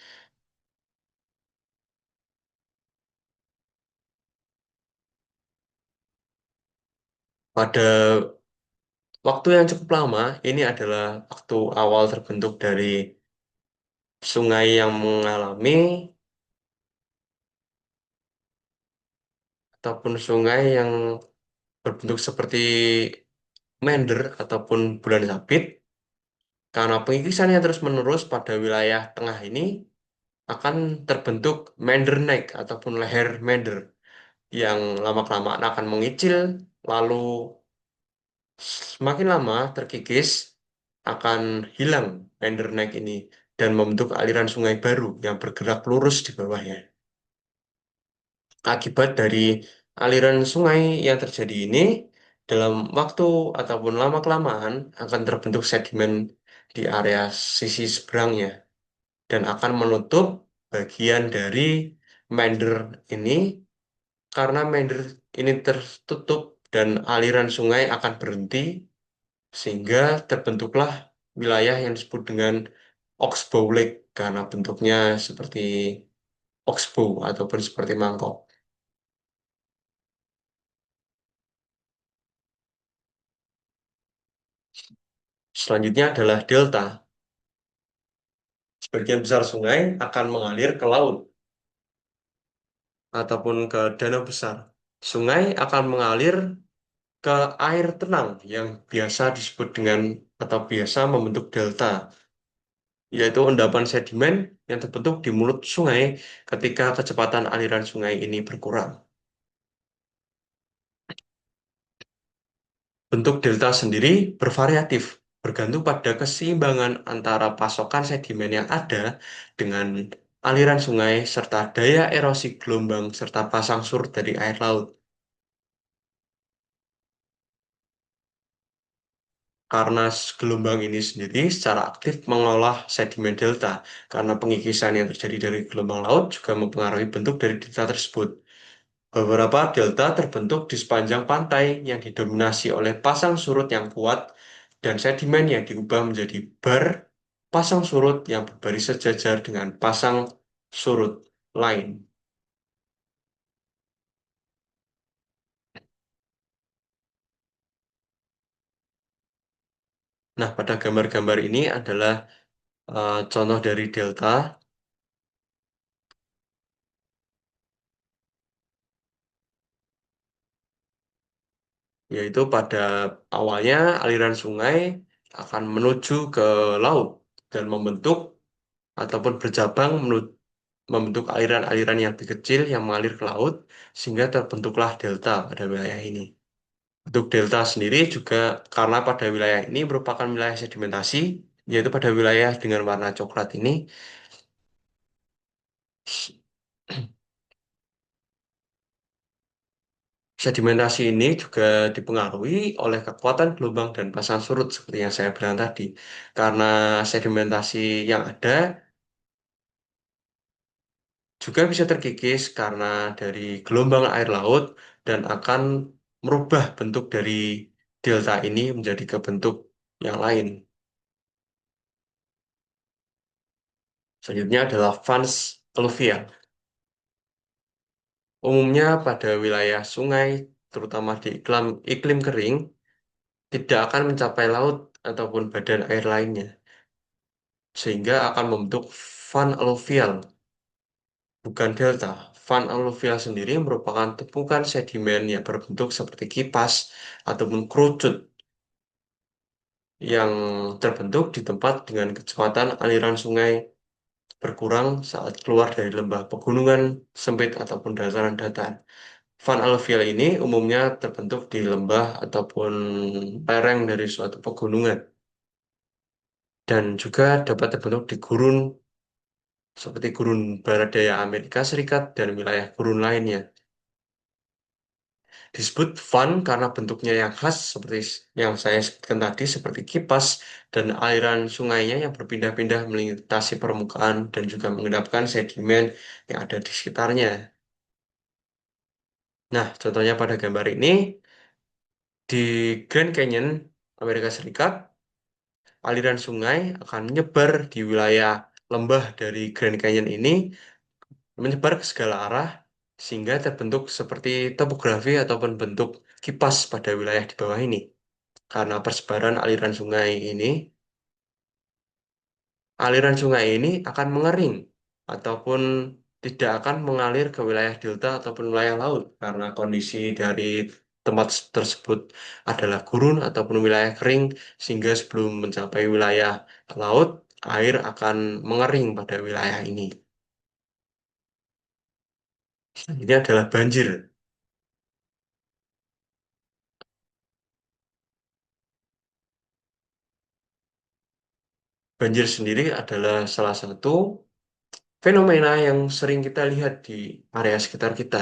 Pada waktu yang cukup lama, ini adalah waktu awal terbentuk dari sungai yang mengalami ataupun sungai yang berbentuk seperti meander ataupun bulan sabit. Karena pengikisan yang terus-menerus pada wilayah tengah ini akan terbentuk meander neck ataupun leher meander yang lama-kelamaan akan mengicil, lalu semakin lama terkikis akan hilang meander neck ini dan membentuk aliran sungai baru yang bergerak lurus di bawahnya. Akibat dari aliran sungai yang terjadi ini, dalam waktu ataupun lama-kelamaan akan terbentuk sedimen di area sisi seberangnya dan akan menutup bagian dari meander ini. Karena meander ini tertutup dan aliran sungai akan berhenti, sehingga terbentuklah wilayah yang disebut dengan Oxbow Lake karena bentuknya seperti oxbow ataupun seperti mangkok. Selanjutnya adalah delta. Sebagian besar sungai akan mengalir ke laut ataupun ke danau besar. Sungai akan mengalir ke air tenang yang biasa disebut dengan atau biasa membentuk delta, yaitu endapan sedimen yang terbentuk di mulut sungai ketika kecepatan aliran sungai ini berkurang. Bentuk delta sendiri bervariatif, bergantung pada keseimbangan antara pasokan sedimen yang ada dengan aliran sungai serta daya erosi gelombang serta pasang surut dari air laut. Karena gelombang ini sendiri secara aktif mengolah sedimen delta, karena pengikisan yang terjadi dari gelombang laut juga mempengaruhi bentuk dari delta tersebut. Beberapa delta terbentuk di sepanjang pantai yang didominasi oleh pasang surut yang kuat dan sedimen yang diubah menjadi bar pasang surut yang berbaris sejajar dengan pasang surut lain. Nah, pada gambar-gambar ini adalah contoh dari delta, yaitu pada awalnya aliran sungai akan menuju ke laut dan membentuk ataupun bercabang membentuk aliran-aliran yang lebih kecil yang mengalir ke laut sehingga terbentuklah delta pada wilayah ini. Untuk delta sendiri juga karena pada wilayah ini merupakan wilayah sedimentasi, yaitu pada wilayah dengan warna coklat ini, sedimentasi ini juga dipengaruhi oleh kekuatan gelombang dan pasang surut seperti yang saya bilang tadi. Karena sedimentasi yang ada juga bisa terkikis karena dari gelombang air laut dan akan merubah bentuk dari delta ini menjadi ke bentuk yang lain. Selanjutnya adalah fans alluvial. Umumnya pada wilayah sungai, terutama di iklim kering, tidak akan mencapai laut ataupun badan air lainnya, sehingga akan membentuk fan alluvial, bukan delta. Fan alluvial sendiri merupakan tumpukan sedimen yang berbentuk seperti kipas ataupun kerucut yang terbentuk di tempat dengan kecepatan aliran sungai berkurang saat keluar dari lembah pegunungan sempit ataupun dataran datar. Van alluvial ini umumnya terbentuk di lembah ataupun lereng dari suatu pegunungan dan juga dapat terbentuk di gurun seperti gurun barat daya Amerika Serikat dan wilayah gurun lainnya. Disebut van karena bentuknya yang khas seperti yang saya sebutkan tadi seperti kipas dan aliran sungainya yang berpindah-pindah melintasi permukaan dan juga mengendapkan sedimen yang ada di sekitarnya. Nah, contohnya pada gambar ini di Grand Canyon Amerika Serikat, aliran sungai akan menyebar di wilayah lembah dari Grand Canyon ini menyebar ke segala arah sehingga terbentuk seperti topografi ataupun bentuk kipas pada wilayah di bawah ini. Karena persebaran aliran sungai ini akan mengering ataupun tidak akan mengalir ke wilayah delta ataupun wilayah laut karena kondisi dari tempat tersebut adalah gurun ataupun wilayah kering sehingga sebelum mencapai wilayah laut air akan mengering pada wilayah ini. Ini adalah banjir. Banjir sendiri adalah salah satu fenomena yang sering kita lihat di area sekitar kita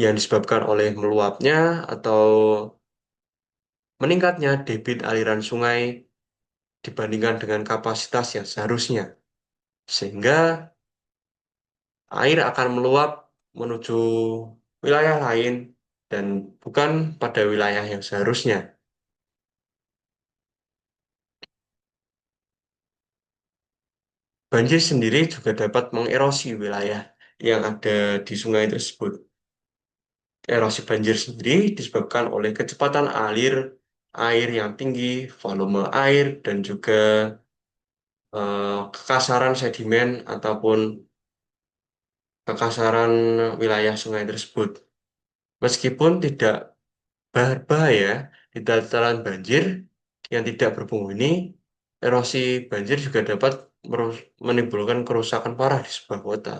yang disebabkan oleh meluapnya atau meningkatnya debit aliran sungai dibandingkan dengan kapasitas yang seharusnya. Sehingga air akan meluap menuju wilayah lain dan bukan pada wilayah yang seharusnya. Banjir sendiri juga dapat mengerosi wilayah yang ada di sungai tersebut. Erosi banjir sendiri disebabkan oleh kecepatan alir air yang tinggi, volume air, dan juga kekasaran sedimen ataupun kekasaran wilayah sungai tersebut. Meskipun tidak berbahaya di dataran banjir yang tidak berpenghuni, erosi banjir juga dapat menimbulkan kerusakan parah di sebuah kota.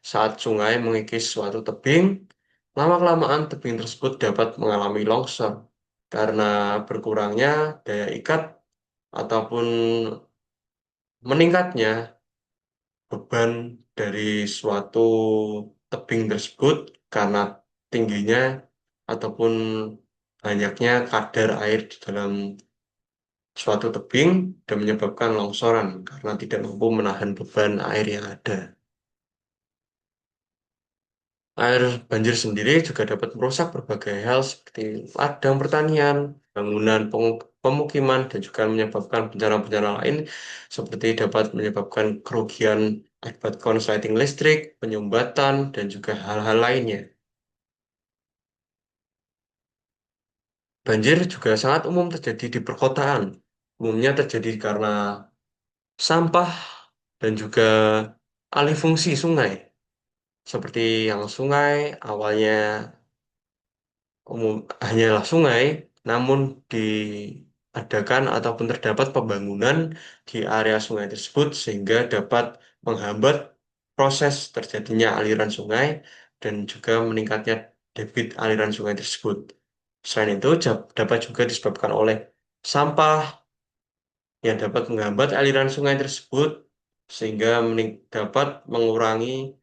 Saat sungai mengikis suatu tebing, lama-kelamaan tebing tersebut dapat mengalami longsor karena berkurangnya daya ikat ataupun meningkatnya beban dari suatu tebing tersebut karena tingginya ataupun banyaknya kadar air di dalam suatu tebing dan menyebabkan longsoran karena tidak mampu menahan beban air yang ada. Air banjir sendiri juga dapat merusak berbagai hal seperti ladang pertanian, bangunan pemukiman, dan juga menyebabkan bencana-bencana lain seperti dapat menyebabkan kerugian akibat konsleting listrik, penyumbatan, dan juga hal-hal lainnya. Banjir juga sangat umum terjadi di perkotaan. Umumnya terjadi karena sampah dan juga alih fungsi sungai. Seperti yang sungai awalnya umum hanyalah sungai, namun diadakan ataupun terdapat pembangunan di area sungai tersebut sehingga dapat menghambat proses terjadinya aliran sungai dan juga meningkatnya debit aliran sungai tersebut. Selain itu, dapat juga disebabkan oleh sampah yang dapat menghambat aliran sungai tersebut sehingga dapat mengurangi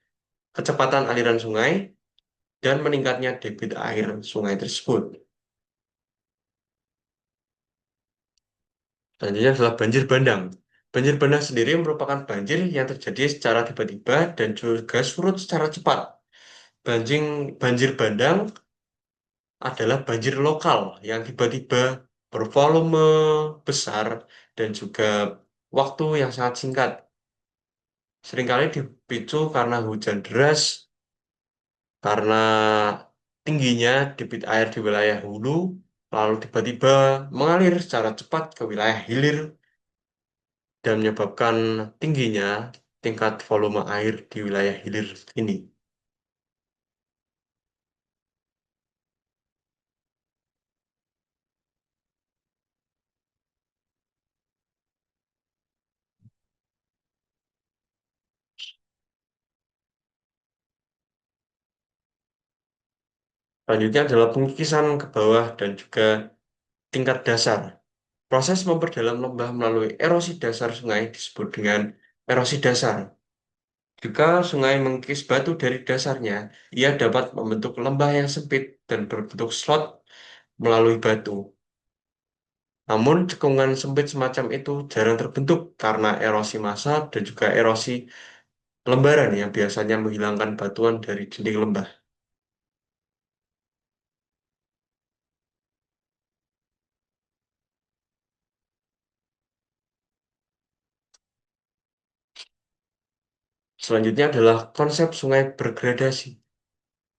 kecepatan aliran sungai dan meningkatnya debit air sungai tersebut. Selanjutnya adalah banjir bandang. Banjir bandang sendiri merupakan banjir yang terjadi secara tiba-tiba dan juga surut secara cepat. Banjir bandang adalah banjir lokal yang tiba-tiba bervolume besar, dan juga waktu yang sangat singkat. Seringkali dipicu karena hujan deras, karena tingginya debit air di wilayah hulu, lalu tiba-tiba mengalir secara cepat ke wilayah hilir dan menyebabkan tingginya tingkat volume air di wilayah hilir ini. Selanjutnya adalah pengikisan ke bawah dan juga tingkat dasar. Proses memperdalam lembah melalui erosi dasar sungai disebut dengan erosi dasar. Jika sungai mengikis batu dari dasarnya, ia dapat membentuk lembah yang sempit dan berbentuk slot melalui batu. Namun, cekungan sempit semacam itu jarang terbentuk karena erosi massal dan juga erosi lembaran yang biasanya menghilangkan batuan dari dinding lembah. Selanjutnya adalah konsep sungai bergradasi.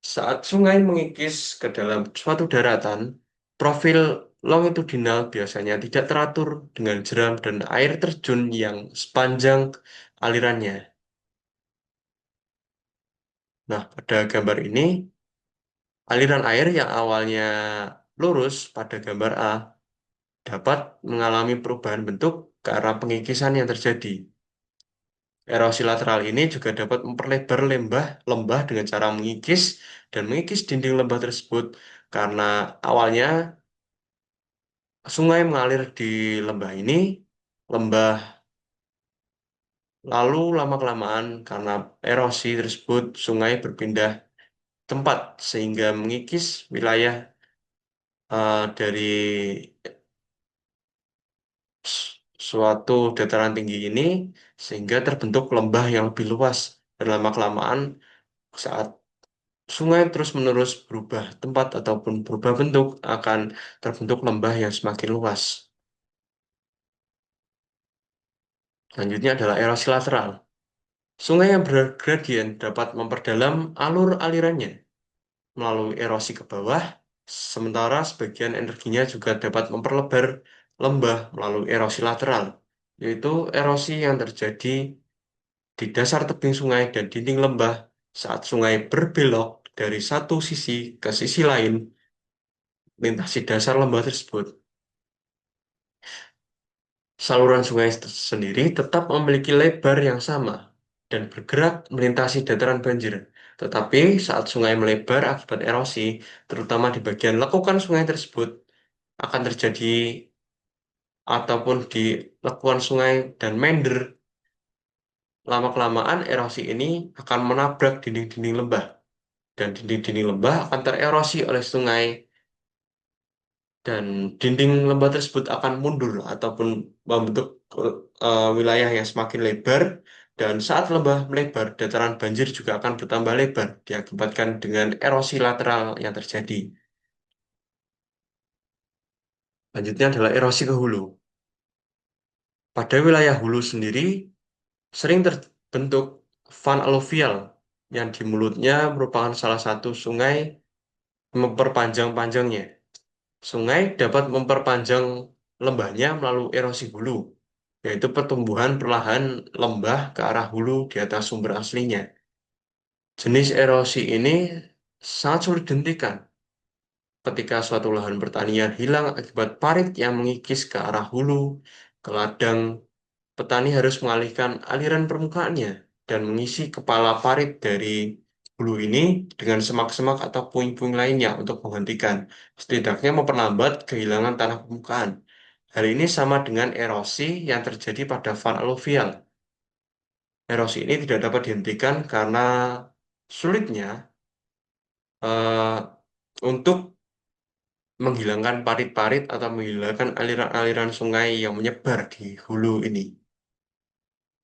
Saat sungai mengikis ke dalam suatu daratan, profil longitudinal biasanya tidak teratur dengan jeram dan air terjun yang sepanjang alirannya. Nah, pada gambar ini, aliran air yang awalnya lurus pada gambar A dapat mengalami perubahan bentuk ke arah pengikisan yang terjadi. Erosi lateral ini juga dapat memperlebar lembah dengan cara mengikis dan mengikis dinding lembah tersebut karena awalnya sungai mengalir di lembah ini, lembah lalu lama-kelamaan karena erosi tersebut sungai berpindah tempat sehingga mengikis wilayah dari s- suatu dataran tinggi ini sehingga terbentuk lembah yang lebih luas dan lama-kelamaan saat sungai terus-menerus berubah tempat ataupun berubah bentuk akan terbentuk lembah yang semakin luas. Selanjutnya adalah erosi lateral. Sungai yang bergradien dapat memperdalam alur alirannya melalui erosi ke bawah, sementara sebagian energinya juga dapat memperlebar lembah melalui erosi lateral, yaitu erosi yang terjadi di dasar tebing sungai dan dinding lembah saat sungai berbelok dari satu sisi ke sisi lain melintasi dasar lembah tersebut. Saluran sungai sendiri tetap memiliki lebar yang sama dan bergerak melintasi dataran banjir. Tetapi saat sungai melebar akibat erosi, terutama di bagian lekukan sungai tersebut, akan terjadi ataupun di lekukan sungai dan meander, lama-kelamaan erosi ini akan menabrak dinding-dinding lembah dan dinding-dinding lembah akan tererosi oleh sungai dan dinding lembah tersebut akan mundur ataupun membentuk wilayah yang semakin lebar dan saat lembah melebar, dataran banjir juga akan bertambah lebar diakibatkan dengan erosi lateral yang terjadi. Selanjutnya adalah erosi ke hulu. Pada wilayah hulu sendiri sering terbentuk van aluvial yang di mulutnya merupakan salah satu sungai memperpanjang-panjangnya. Sungai dapat memperpanjang lembahnya melalui erosi hulu, yaitu pertumbuhan perlahan lembah ke arah hulu di atas sumber aslinya. Jenis erosi ini sangat sulit dihentikan ketika suatu lahan pertanian hilang akibat parit yang mengikis ke arah hulu ke ladang. Petani harus mengalihkan aliran permukaannya dan mengisi kepala parit dari hulu ini dengan semak-semak atau puing-puing lainnya untuk menghentikan, setidaknya memperlambat kehilangan tanah permukaan. Hal ini sama dengan erosi yang terjadi pada van aluvial. Erosi ini tidak dapat dihentikan karena sulitnya untuk menghilangkan parit-parit atau menghilangkan aliran-aliran sungai yang menyebar di hulu ini.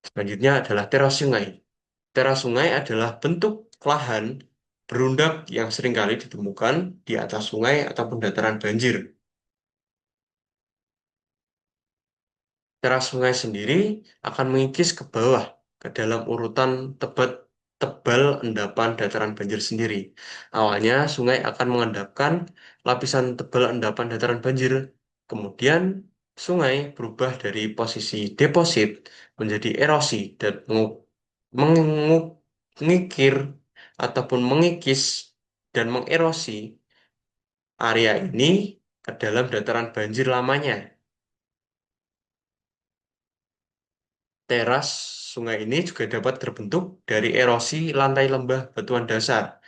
Selanjutnya adalah teras sungai. Teras sungai adalah bentuk lahan berundak yang seringkali ditemukan di atas sungai ataupun dataran banjir. Teras sungai sendiri akan mengikis ke bawah ke dalam urutan tebal tebal endapan dataran banjir sendiri. Awalnya sungai akan mengendapkan lapisan tebal endapan dataran banjir. Kemudian sungai berubah dari posisi deposit menjadi erosi dan mengikir ataupun mengikis dan mengerosi area ini ke dalam dataran banjir lamanya. Teras sungai ini juga dapat terbentuk dari erosi lantai lembah batuan dasar.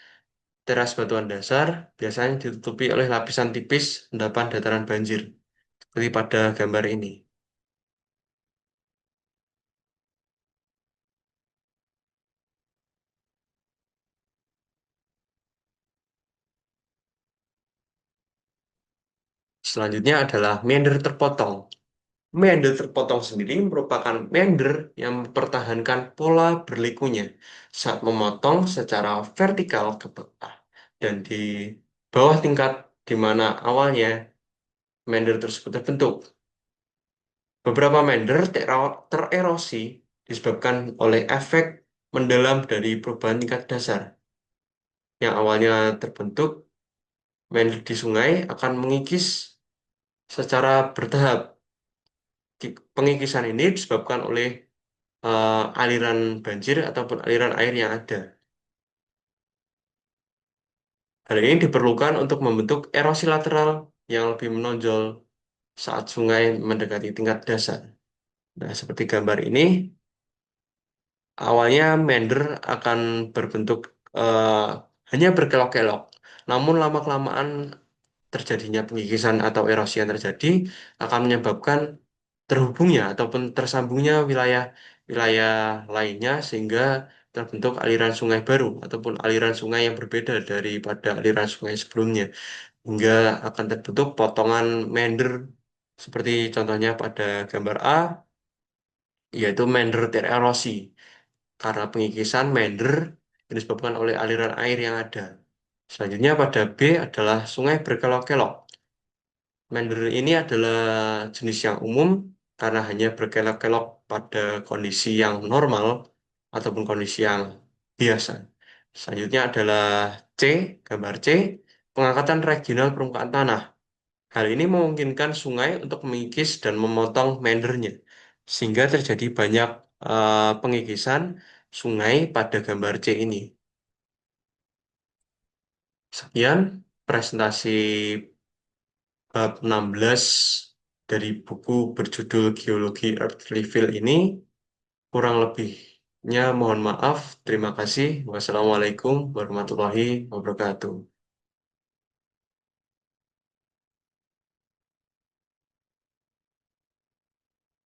Teras batuan dasar biasanya ditutupi oleh lapisan tipis endapan dataran banjir, seperti pada gambar ini. Selanjutnya adalah meander terpotong. Meander terpotong sendiri merupakan meander yang mempertahankan pola berlikunya saat memotong secara vertikal ke bawah dan di bawah tingkat di mana awalnya meander tersebut terbentuk. Beberapa meander tererosi disebabkan oleh efek mendalam dari perubahan tingkat dasar. Yang awalnya terbentuk, meander di sungai akan mengikis secara bertahap. Pengikisan ini disebabkan oleh aliran banjir ataupun aliran air yang ada. Hal ini diperlukan untuk membentuk erosi lateral yang lebih menonjol saat sungai mendekati tingkat dasar. Nah, seperti gambar ini, awalnya meander akan berbentuk eh, hanya berkelok-kelok. Namun lama-kelamaan terjadinya pengikisan atau erosi yang terjadi akan menyebabkan terhubungnya ataupun tersambungnya wilayah wilayah lainnya sehingga terbentuk aliran sungai baru ataupun aliran sungai yang berbeda daripada aliran sungai sebelumnya hingga akan terbentuk potongan meander seperti contohnya pada gambar A yaitu meander tererosi karena pengikisan meander yang disebabkan oleh aliran air yang ada. Selanjutnya pada B adalah sungai berkelok-kelok. Meander ini adalah jenis yang umum karena hanya berkelok-kelok pada kondisi yang normal ataupun kondisi yang biasa. Selanjutnya adalah C, gambar C, pengangkatan regional permukaan tanah. Hal ini memungkinkan sungai untuk mengikis dan memotong meandernya, sehingga terjadi banyak pengikisan sungai pada gambar C ini. Sekian presentasi bab 16 dari buku berjudul Geologi Earth Reveal ini. Kurang lebihnya mohon maaf. Terima kasih. Wassalamualaikum warahmatullahi wabarakatuh.